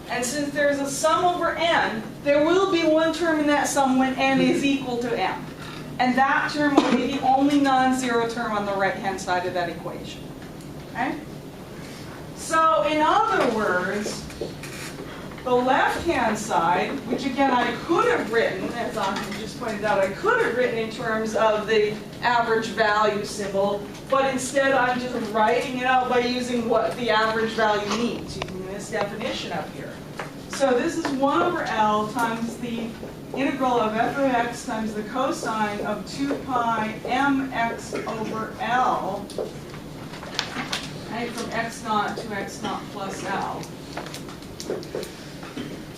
And since there's a sum over n, there will be one term in that sum when n is equal to m. And that term will be the only non-zero term on the right-hand side of that equation. Okay? So in other words, the left-hand side, which again I could have written, as Anthony just pointed out, I could have written in terms of the average value symbol, but instead I'm just writing it out by using what the average value means, using this definition up here. So this is 1 over L times the integral of f of x times the cosine of 2 pi mx over L, right, from x naught to x naught plus L.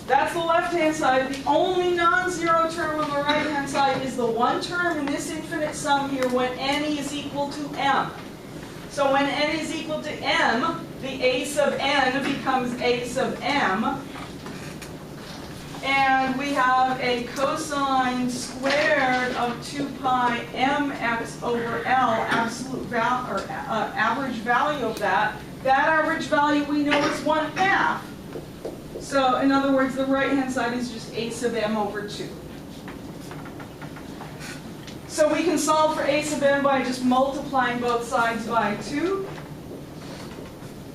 That's the left-hand side. The only non-zero term on the right-hand side is the one term in this infinite sum here when n is equal to m. So when n is equal to m, the a sub n becomes a sub m. And we have a cosine squared of 2 pi mx over L, absolute value, or average value of that. That average value we know is 1/2. So in other words, the right-hand side is just a sub m over 2. So we can solve for a sub m by just multiplying both sides by 2.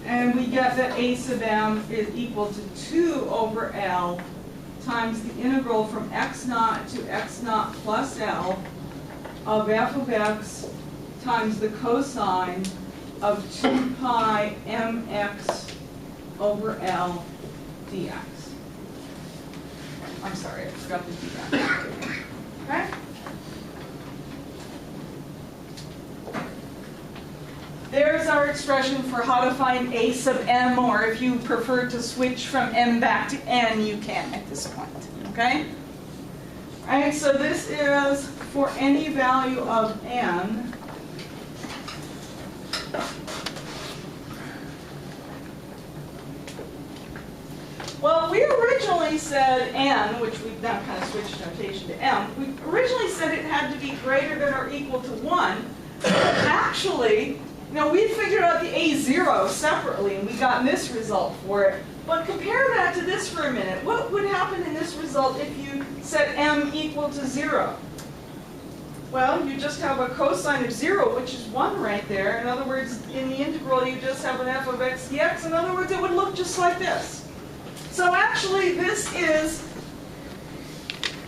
And we get that a sub m is equal to 2 over L times the integral from x naught to x naught plus L of f of x times the cosine of 2 pi mx over L dx. I'm sorry, I forgot the dx. Okay? There's our expression for how to find a sub m, or if you prefer to switch from m back to n, you can at this point. Okay? All right, so this is for any value of n. Well, we originally said n, which we've now kind of switched notation to m. We originally said it had to be greater than or equal to 1. But actually, we figured out the a0 separately, and we got this result for it. But compare that to this for a minute. What would happen in this result if you set m equal to 0? Well, you just have a cosine of 0, which is 1 right there. In other words, in the integral, you just have an f of x dx. In other words, it would look just like this. So actually, this is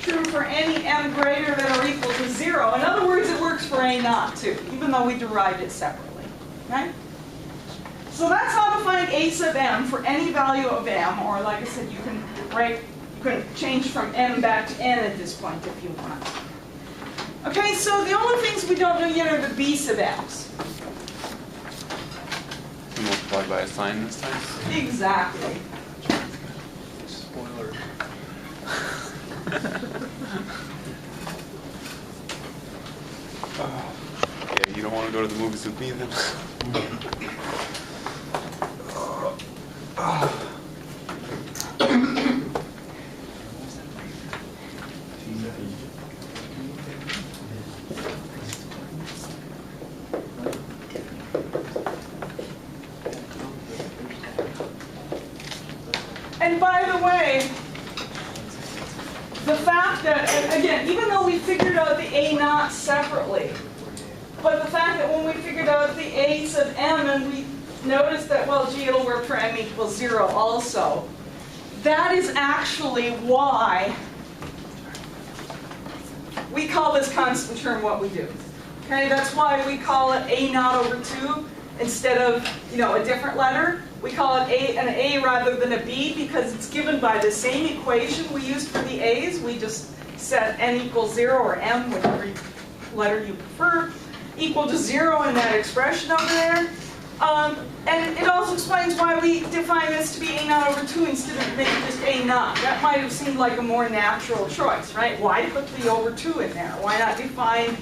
true for any m greater than or equal to 0. In other words, it works for a naught too, even though we derived it separately. Okay? So that's how to find a sub m for any value of m, or like I said, you can change from m back to n at this point if you want. Okay, so the only things we don't know yet are the b sub m's. Multiplied by a sign this time? Exactly. Spoiler. Yeah, you don't want to go to the movies with me then? And by the way, the fact that, again, even though we figured out the a naught separately, but the fact that when we figured out the a sub m and we noticed that, well, gee, it'll work for m equals 0 also, that is actually why we call this constant term what we do. Okay, that's why we call it A naught over 2 instead of, a different letter. We call it an A rather than a B because it's given by the same equation we used for the A's. We just set n equals 0 or m, whichever letter you prefer, equal to 0 in that expression over there. And it also explains why we define this to be A naught over 2 instead of making just A naught. That might have seemed like a more natural choice, right? Why put the over 2 in there? Why not define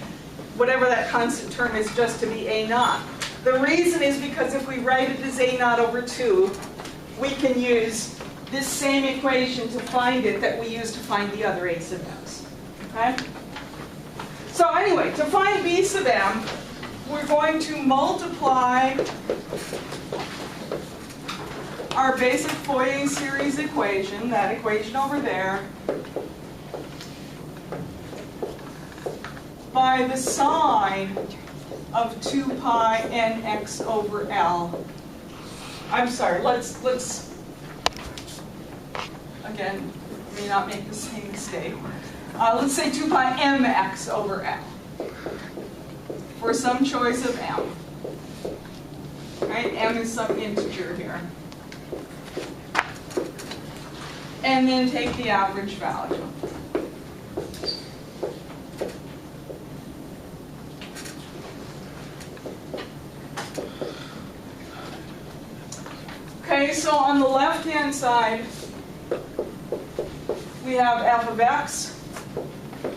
whatever that constant term is just to be A naught? The reason is because if we write it as A naught over 2, we can use this same equation to find it that we used to find the other A sub m's. Okay? So anyway, to find B sub m, we're going to multiply our basic Fourier series equation, that equation over there, by the sine of 2 pi nx over L. I'm sorry, let's again, may not make the same mistake. Let's say 2 pi mx over L for some choice of m. Right? M is some integer here. And then take the average value. Okay, so on the left-hand side, we have f of x.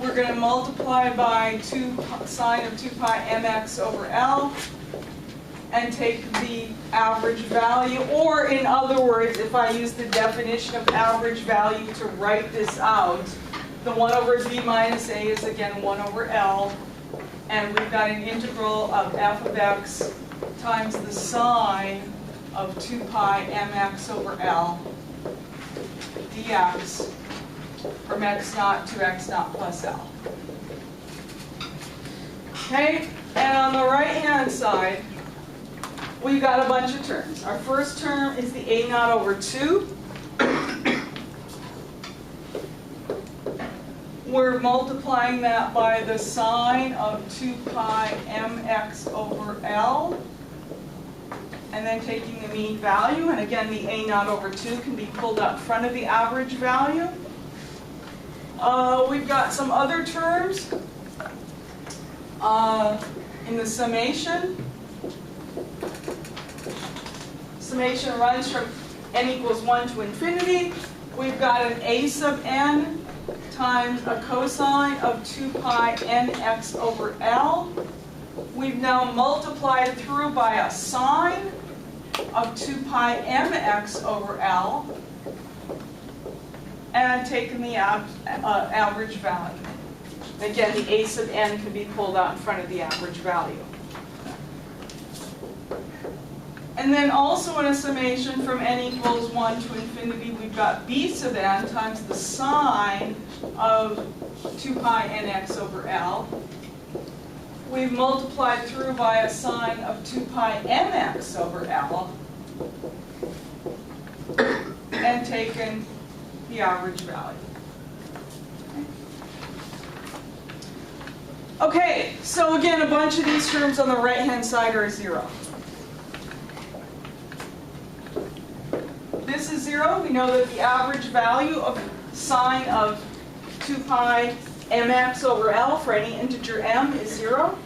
We're going to multiply by sine of 2 pi mx over L and take the average value, or in other words, if I use the definition of average value to write this out, the 1 over b minus a is again 1 over L, and we've got an integral of f of x times the sine of 2 pi mx over L dx from x naught to x naught plus L. Okay, and on the right-hand side, we've got a bunch of terms. Our first term is the A naught over 2. We're multiplying that by the sine of 2 pi mx over L, and then taking the mean value, and again the A naught over 2 can be pulled up front of the average value. We've got some other terms in the summation. Summation runs from n equals 1 to infinity. We've got an a sub n times a cosine of 2 pi nx over L. We've now multiplied through by a sine of 2 pi mx over L and taken the average value. Again, the a sub n can be pulled out in front of the average value. And then also in a summation from n equals 1 to infinity, we've got b sub n times the sine of 2 pi nx over L. We've multiplied through by a sine of 2 pi mx over L and taken the average value. Okay, so again, a bunch of these terms on the right-hand side are 0. This is 0. We know that the average value of sine of 2 pi mx over L for any integer m is 0.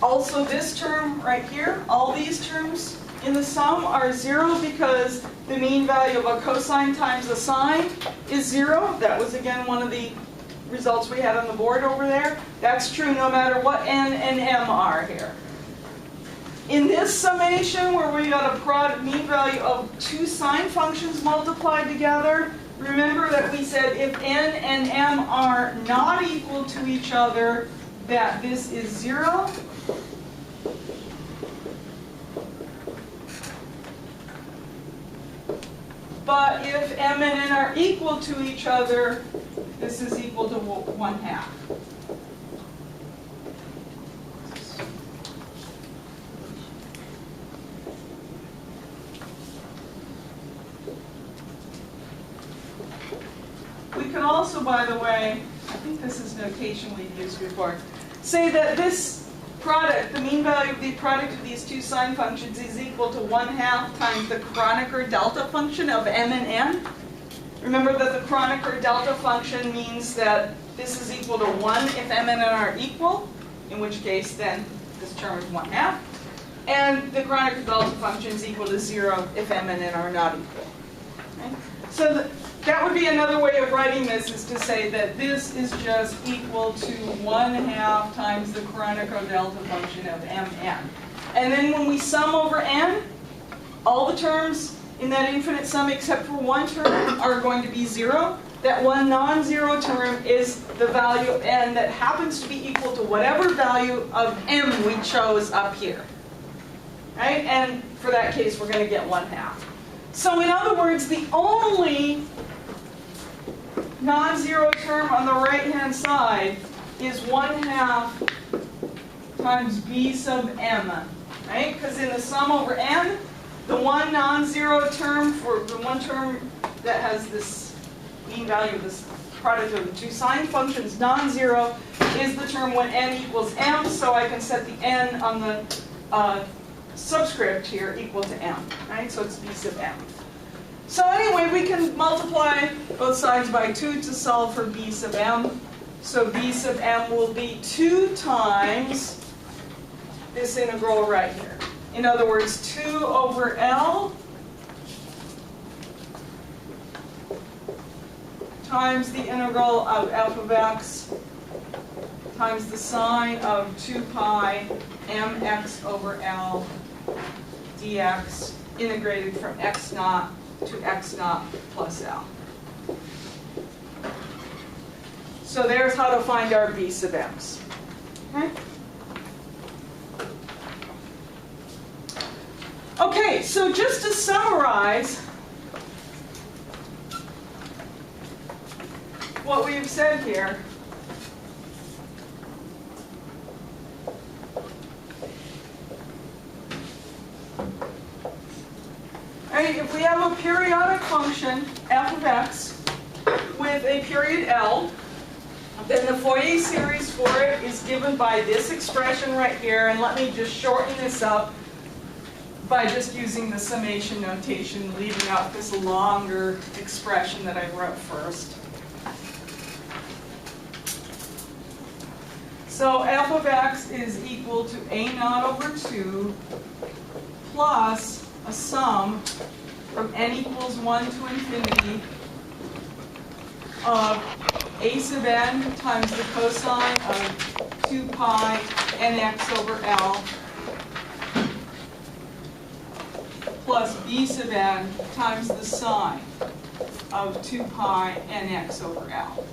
Also this term right here, all these terms in the sum are 0 because the mean value of a cosine times a sine is 0. That was again one of the results we had on the board over there. That's true no matter what n and m are here. In this summation where we got a product mean value of 2 sine functions multiplied together, remember that we said if n and m are not equal to each other, that this is 0. But if m and n are equal to each other, this is equal to 1/2. We can also, by the way, I think this is notation we've used before. say that this product, the mean value of the product of these two sine functions is equal to 1/2 times the Kronecker delta function of m and n. Remember that the Kronecker delta function means that this is equal to 1 if m and n are equal, in which case then this term is 1/2. And the Kronecker delta function is equal to 0 if m and n are not equal. Okay? So that would be another way of writing this, is to say that this is just equal to 1/2 times the Kronecker delta function of mn. And then when we sum over n, all the terms in that infinite sum except for one term are going to be 0. That one non-zero term is the value of n that happens to be equal to whatever value of m we chose up here. Right? And for that case, we're going to get 1/2. So in other words, the only non-zero term on the right-hand side is 1/2 times b sub m. Right? Because in the sum over n, the one non-zero term, for the one term that has this mean value of this product of the two sine functions non-zero, is the term when n equals m, so I can set the n on the subscript here equal to m, right? So it's b sub m. So anyway, we can multiply both sides by 2 to solve for b sub m. So b sub m will be 2 times this integral right here. In other words, 2 over L times the integral of f of x times the sine of 2 pi mx over L dx integrated from x naught to x naught plus L. So there's how to find our b sub m's. Okay? Okay, so just to summarize what we've said here, right, if we have a periodic function, f of x, with a period L, then the Fourier series for it is given by this expression right here, and let me just shorten this up by just using the summation notation, leaving out this longer expression that I wrote first. So f of x is equal to a naught over 2 plus a sum from n equals 1 to infinity of a sub n times the cosine of 2 pi nx over L plus b sub n times the sine of 2 pi nx over L.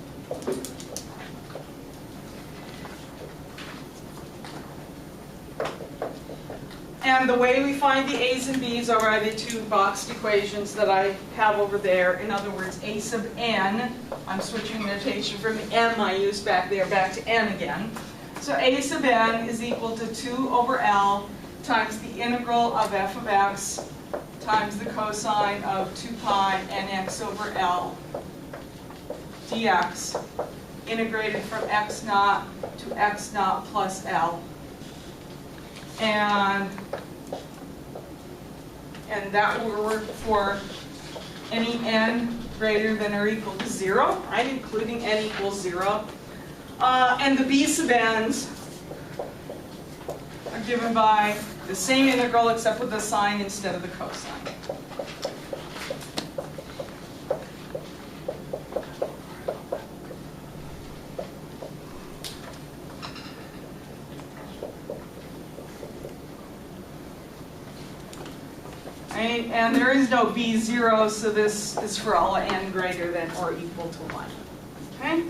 And the way we find the a's and b's are by the two boxed equations that I have over there. In other words, a sub n, I'm switching notation from the m I used back there back to n again. So a sub n is equal to 2 over L times the integral of f of x times the cosine of 2 pi nx over L dx integrated from x naught to x naught plus L. And that will work for any n greater than or equal to 0, right, including n equals 0. And the b sub n's are given by the same integral except with the sine instead of the cosine. Right? And there is no b0, so this is for all n greater than or equal to 1. Okay?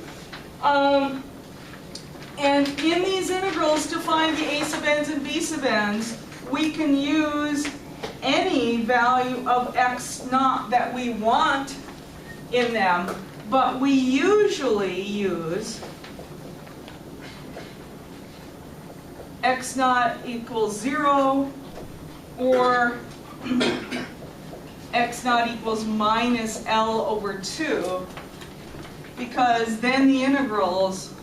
And in these integrals, to find the a sub n's and b sub n's, we can use any value of x naught that we want in them, but we usually use x naught equals 0 or x naught equals minus L over 2, because then the integrals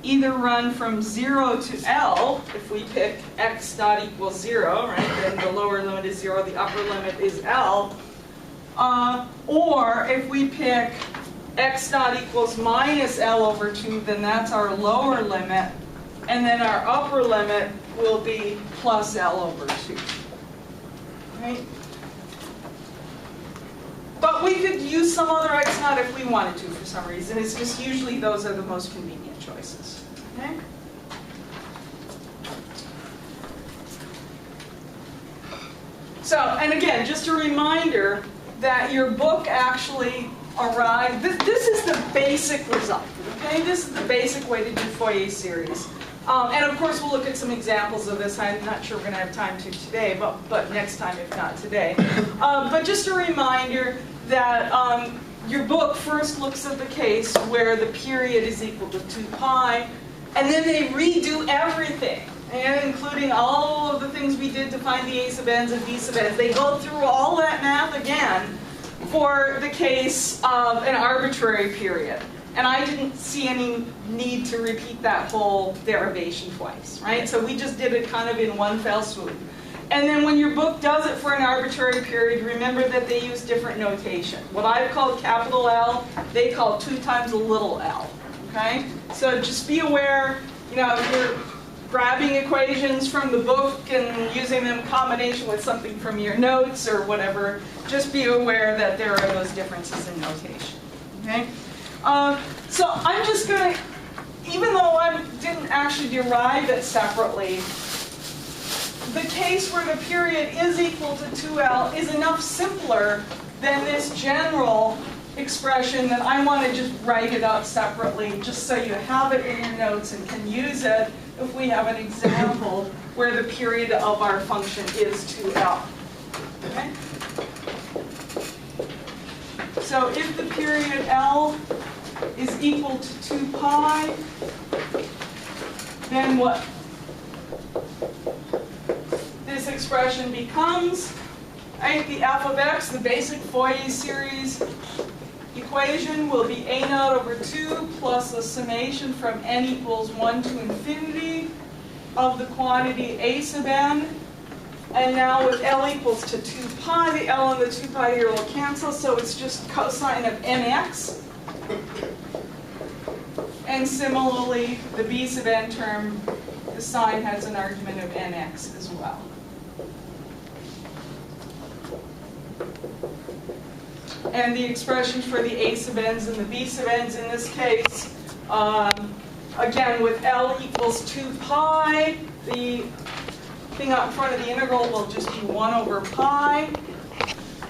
either run from 0 to L, if we pick x dot equals 0, right, then the lower limit is 0, the upper limit is L, or if we pick x dot equals minus L over 2, then that's our lower limit, and then our upper limit will be plus L over 2, right? But we could use some other x naught if we wanted to for some reason. It's just usually those are the most convenient choices. Okay? So, and again, just a reminder that your book actually arrived, this is the basic result. Okay? This is the basic way to do Fourier series. And of course, we'll look at some examples of this. I'm not sure we're going to have time to today, but next time, if not today. But just a reminder that your book first looks at the case where the period is equal to 2 pi, and then they redo everything, and including all of the things we did to find the a sub n's and b sub n's. They go through all that math again for the case of an arbitrary period. And I didn't see any need to repeat that whole derivation twice, right? So we just did it kind of in one fell swoop. And then when your book does it for an arbitrary period, remember that they use different notation. What I've called capital L, they call 2 times a little l, okay? So just be aware, you know, if you're grabbing equations from the book and using them in combination with something from your notes or whatever, just be aware that there are those differences in notation, okay? So I'm just going to, even though I didn't actually derive it separately, the case where the period is equal to 2L is enough simpler than this general expression that I want to just write it out separately, just so you have it in your notes and can use it if we have an example where the period of our function is 2L. Okay? So if the period L is equal to 2 pi, then what this expression becomes, right, the f of x, the basic Fourier series equation, will be a naught over 2 plus the summation from n equals 1 to infinity of the quantity a sub n. And now with L equals to 2 pi, the L and the 2 pi here will cancel, so it's just cosine of nx. And similarly, the b sub n term, the sign has an argument of nx as well. And the expressions for the a sub n's and the b sub n's in this case, again with L equals 2 pi, the thing out in front of the integral will just be 1 over pi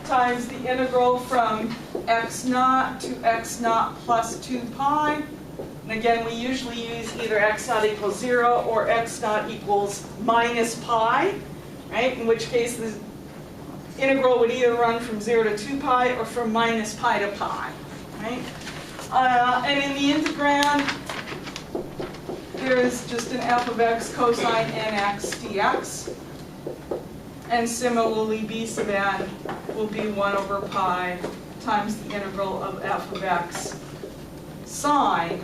times the integral from x naught to x naught plus 2 pi. And again, we usually use either x naught equals 0 or x naught equals minus pi, right? In which case the integral would either run from 0 to 2 pi or from minus pi to pi, right? And in the integrand, there is just an f of x cosine nx dx. And similarly, b sub n will be 1 over pi times the integral of f of x sine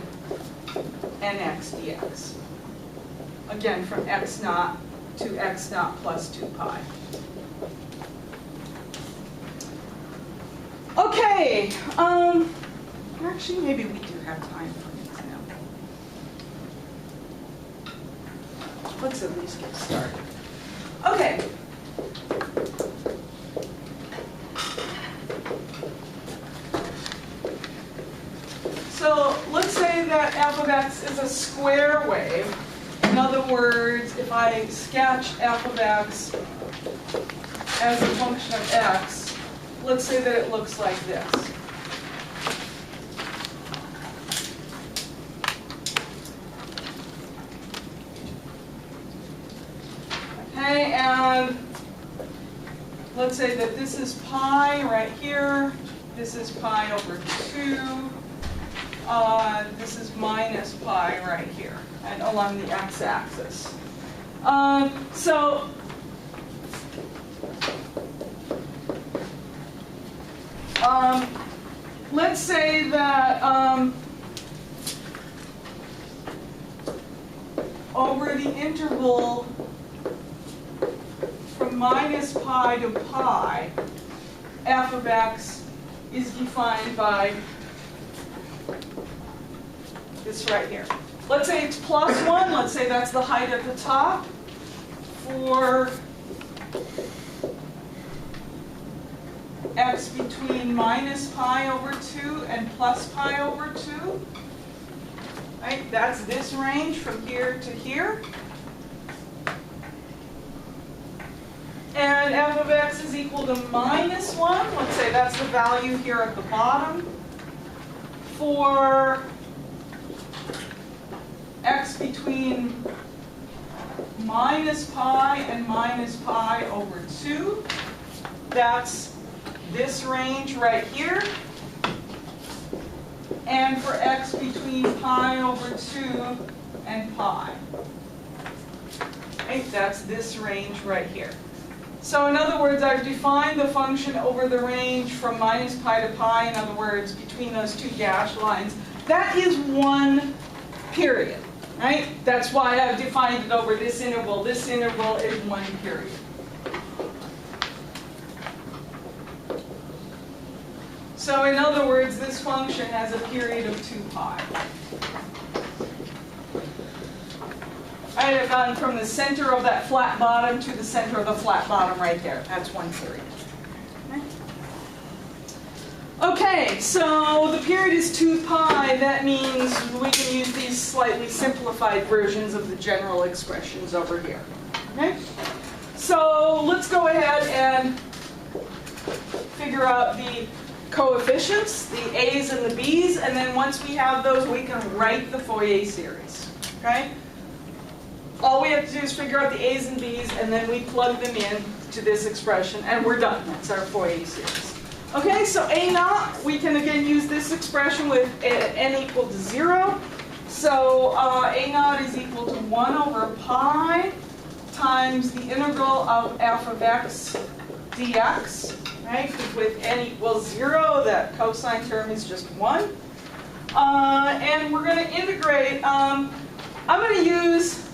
nx dx. Again, from x naught to x naught plus 2 pi. Okay, actually maybe we do have time for an example. Let's at least get started. Okay. So let's say that f of x is a square wave. In other words, if I sketch f of x as a function of x, let's say that it looks like this. Okay, and let's say that this is pi right here, this is pi over 2, this is minus pi right here, and along the x-axis. Let's say that over the interval from minus pi to pi, f of x is defined by this right here. Let's say it's plus 1. Let's say that's the height at the top. For x between minus pi over 2 and plus pi over 2. Right? That's this range from here to here. And f of x is equal to minus 1. Let's say that's the value here at the bottom. For x between minus pi and minus pi over 2. That's this range right here. And for x between pi over 2 and pi. Right? That's this range right here. So in other words, I've defined the function over the range from minus pi to pi, in other words, between those two dashed lines. That is one period, right? That's why I've defined it over this interval. This interval is one period. So in other words, this function has a period of 2 pi. I have gone from the center of that flat bottom to the center of the flat bottom right there. That's one period. Okay, so the period is 2 pi. That means we can use these slightly simplified versions of the general expressions over here. Okay? So let's go ahead and figure out the coefficients, the a's and the b's, and then once we have those, we can write the Fourier series. Okay? All we have to do is figure out the a's and b's, and then we plug them in to this expression, and we're done. That's our Fourier series. Okay, so a naught, we can again use this expression with n equal to 0. So a naught is equal to 1 over pi times the integral of f of x dx. Right? Because with n equals 0, that cosine term is just 1. And we're going to integrate. I'm going to use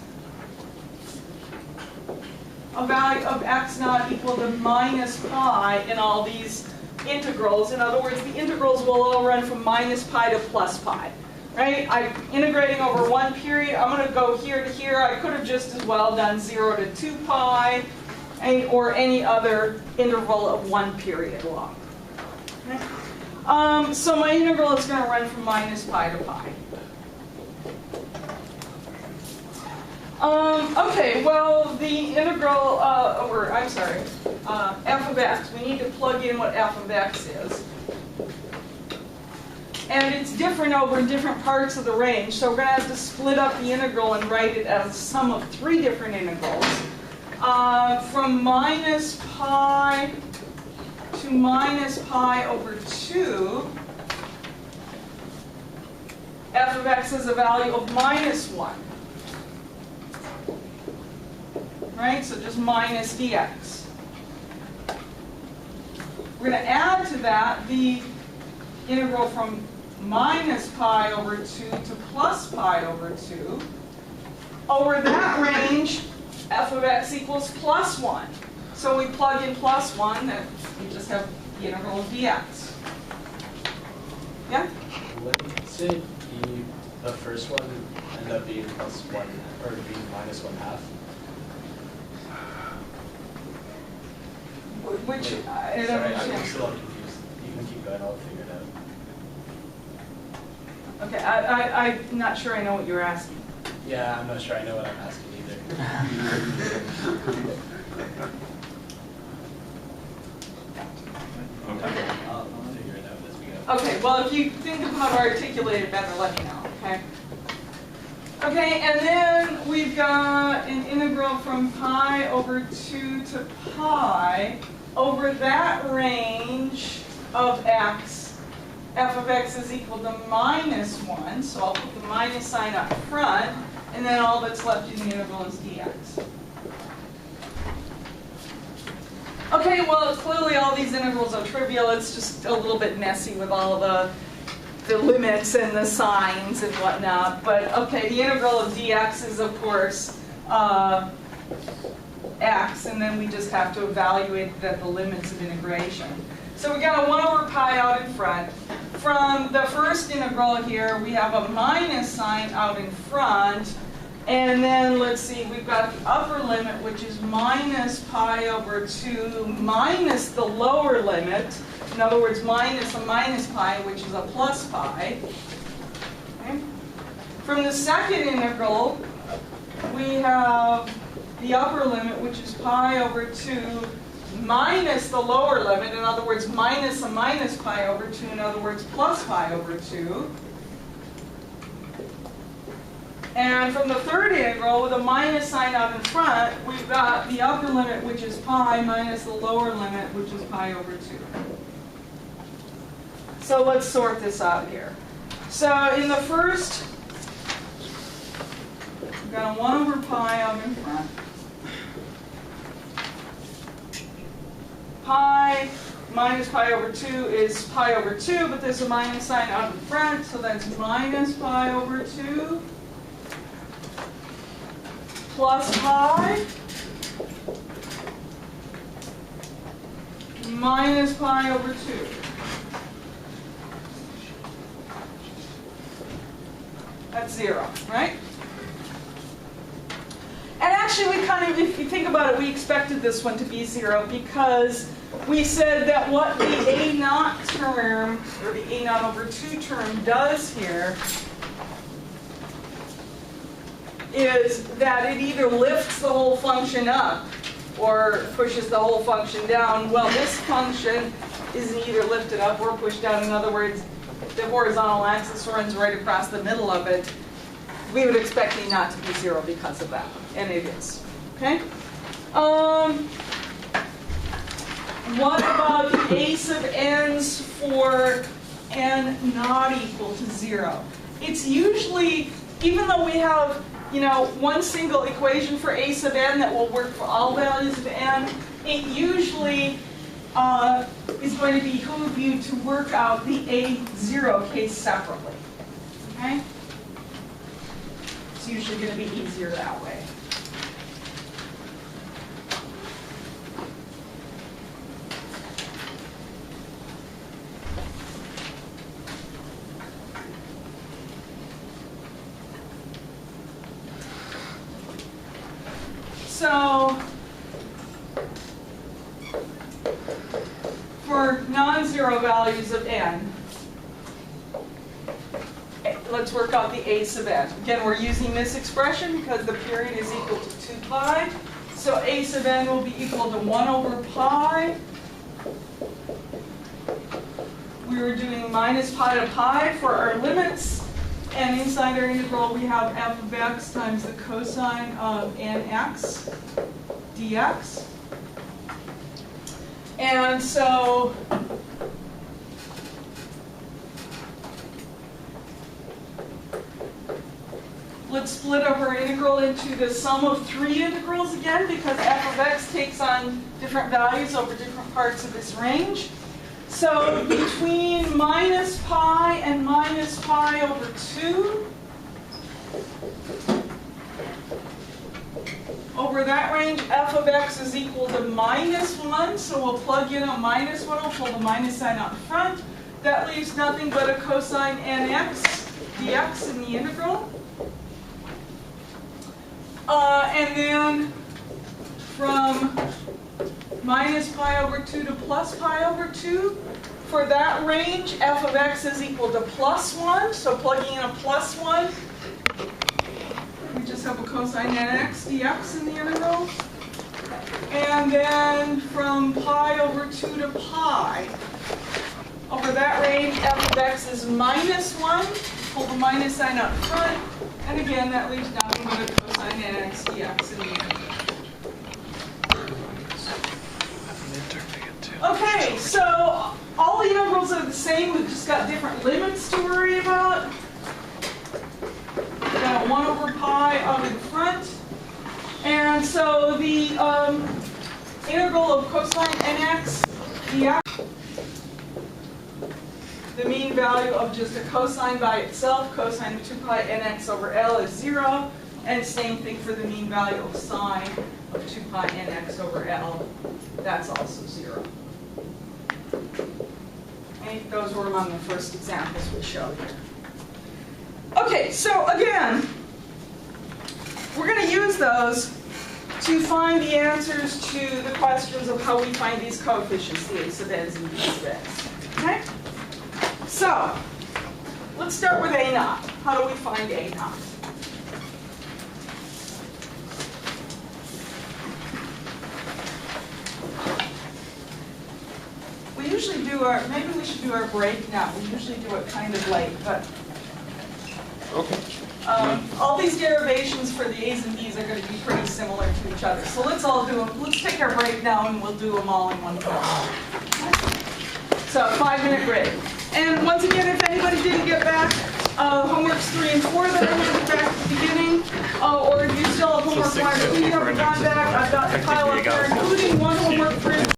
a value of x naught equal to minus pi in all these integrals. In other words, the integrals will all run from minus pi to plus pi. Right? I'm integrating over one period. I'm going to go here to here. I could have just as well done 0 to 2 pi. Or any other interval of 1 period long. Okay? So my integral is going to run from minus pi to pi. Okay, well, the integral f of x, we need to plug in what f of x is. And it's different over different parts of the range, so we're going to have to split up the integral and write it as a sum of 3 different integrals. From minus pi to minus pi over 2, f of x has a value of minus 1. Right? So just minus dx. We're going to add to that the integral from minus pi over 2 to plus pi over 2. Over that range, f of x equals plus 1. So we plug in plus 1, and we just have the integral of dx. Yeah? Wouldn't the first one end up being plus 1, or being minus 1/2? Which, I don't Sorry, understand. I'm still confused. You can keep going, I'll figure it out. Okay, I'm not sure I know what you're asking. Yeah, I'm not sure I know what I'm asking either. I'll figure it out as we go. Okay, well, if you think of how to articulate it better, let me know, okay? Okay, and then we've got an integral from pi over 2 to pi. Over that range of x, f of x is equal to minus 1. So I'll put the minus sign up front, and then all that's left in the integral is dx. Okay, well, clearly all these integrals are trivial. It's just a little bit messy with all the the limits and the signs and whatnot. But okay, the integral of dx is of course x, and then we just have to evaluate that the limits of integration. So we got a 1 over pi out in front. From the first integral here, we have a minus sign out in front. And then, let's see, we've got the upper limit, which is minus pi over 2 minus the lower limit. In other words, minus a minus pi, which is a plus pi. Okay. From the second integral, we have the upper limit, which is pi over 2 minus the lower limit. In other words, minus a minus pi over 2. In other words, plus pi over 2. And from the third integral, with a minus sign out in front, we've got the upper limit, which is pi, minus the lower limit, which is pi over 2. So let's sort this out here. So in the first, we've got a 1 over pi out in front. Pi minus pi over 2 is pi over 2, but there's a minus sign out in front, so that's minus pi over 2 plus pi minus pi over 2. That's 0, right? And actually, we kind of, if you think about it, we expected this one to be 0 because we said that what the a naught term, or the a naught over 2 term does here is that it either lifts the whole function up or pushes the whole function down. Well, this function isn't either lifted up or pushed down. In other words, the horizontal axis runs right across the middle of it. We would expect a naught to be 0 because of that, and it is. Okay? What about the a sub n's for n not equal to 0? It's usually, even though we have, you know, one single equation for a sub n that will work for all values of n, it usually is going to behoove you to work out the a0 case separately. Okay? It's usually going to be easier that way. So, for non-zero values of n, let's work out the a sub n. Again, we're using this expression because the period is equal to 2 pi. So a sub n will be equal to 1 over pi. We were doing minus pi to pi for our limits. And inside our integral, we have f of x times the cosine of nx dx. And so let's split up our integral into the sum of 3 integrals again, because f of x takes on different values over different parts of this range. So between minus pi and minus pi over 2, over that range, f of x is equal to minus 1. So we'll plug in a minus 1. We'll pull the minus sign out in front. That leaves nothing but a cosine nx dx in the integral. And then from minus pi over 2 to plus pi over 2. For that range, f of x is equal to plus 1. So plugging in a plus 1, we just have a cosine nx dx in the integral. And then from pi over 2 to pi, over that range, f of x is minus 1. Pull the minus sign up front. And again, that leaves nothing but a cosine nx dx in the integral. Okay, so all the integrals are the same. We've just got different limits to worry about. We've got 1 over pi out in front. And so the integral of cosine nx dx the mean value of just a cosine by itself. Cosine of 2 pi nx over L is 0. And same thing for the mean value of sine of 2 pi nx over L. That's also 0. Okay, those were among the first examples we showed here. Okay, so again, we're going to use those to find the answers to the questions of how we find these coefficients, the a sub n's and b sub n's. Okay? So, let's start with a naught. How do we find a naught? We usually do our, maybe we should do our break now. We usually do it kind of late, but Okay. all these derivations for the a's and b's are going to be pretty similar to each other. So let's all do them. Let's take our break now and we'll do them all in one go. So 5-minute break. And once again, if anybody didn't get back homeworks 3 and 4 that I had back at the beginning, or if you still have homework 1 or 2 you haven't gone back, I've got the pile up there, including one homework 3.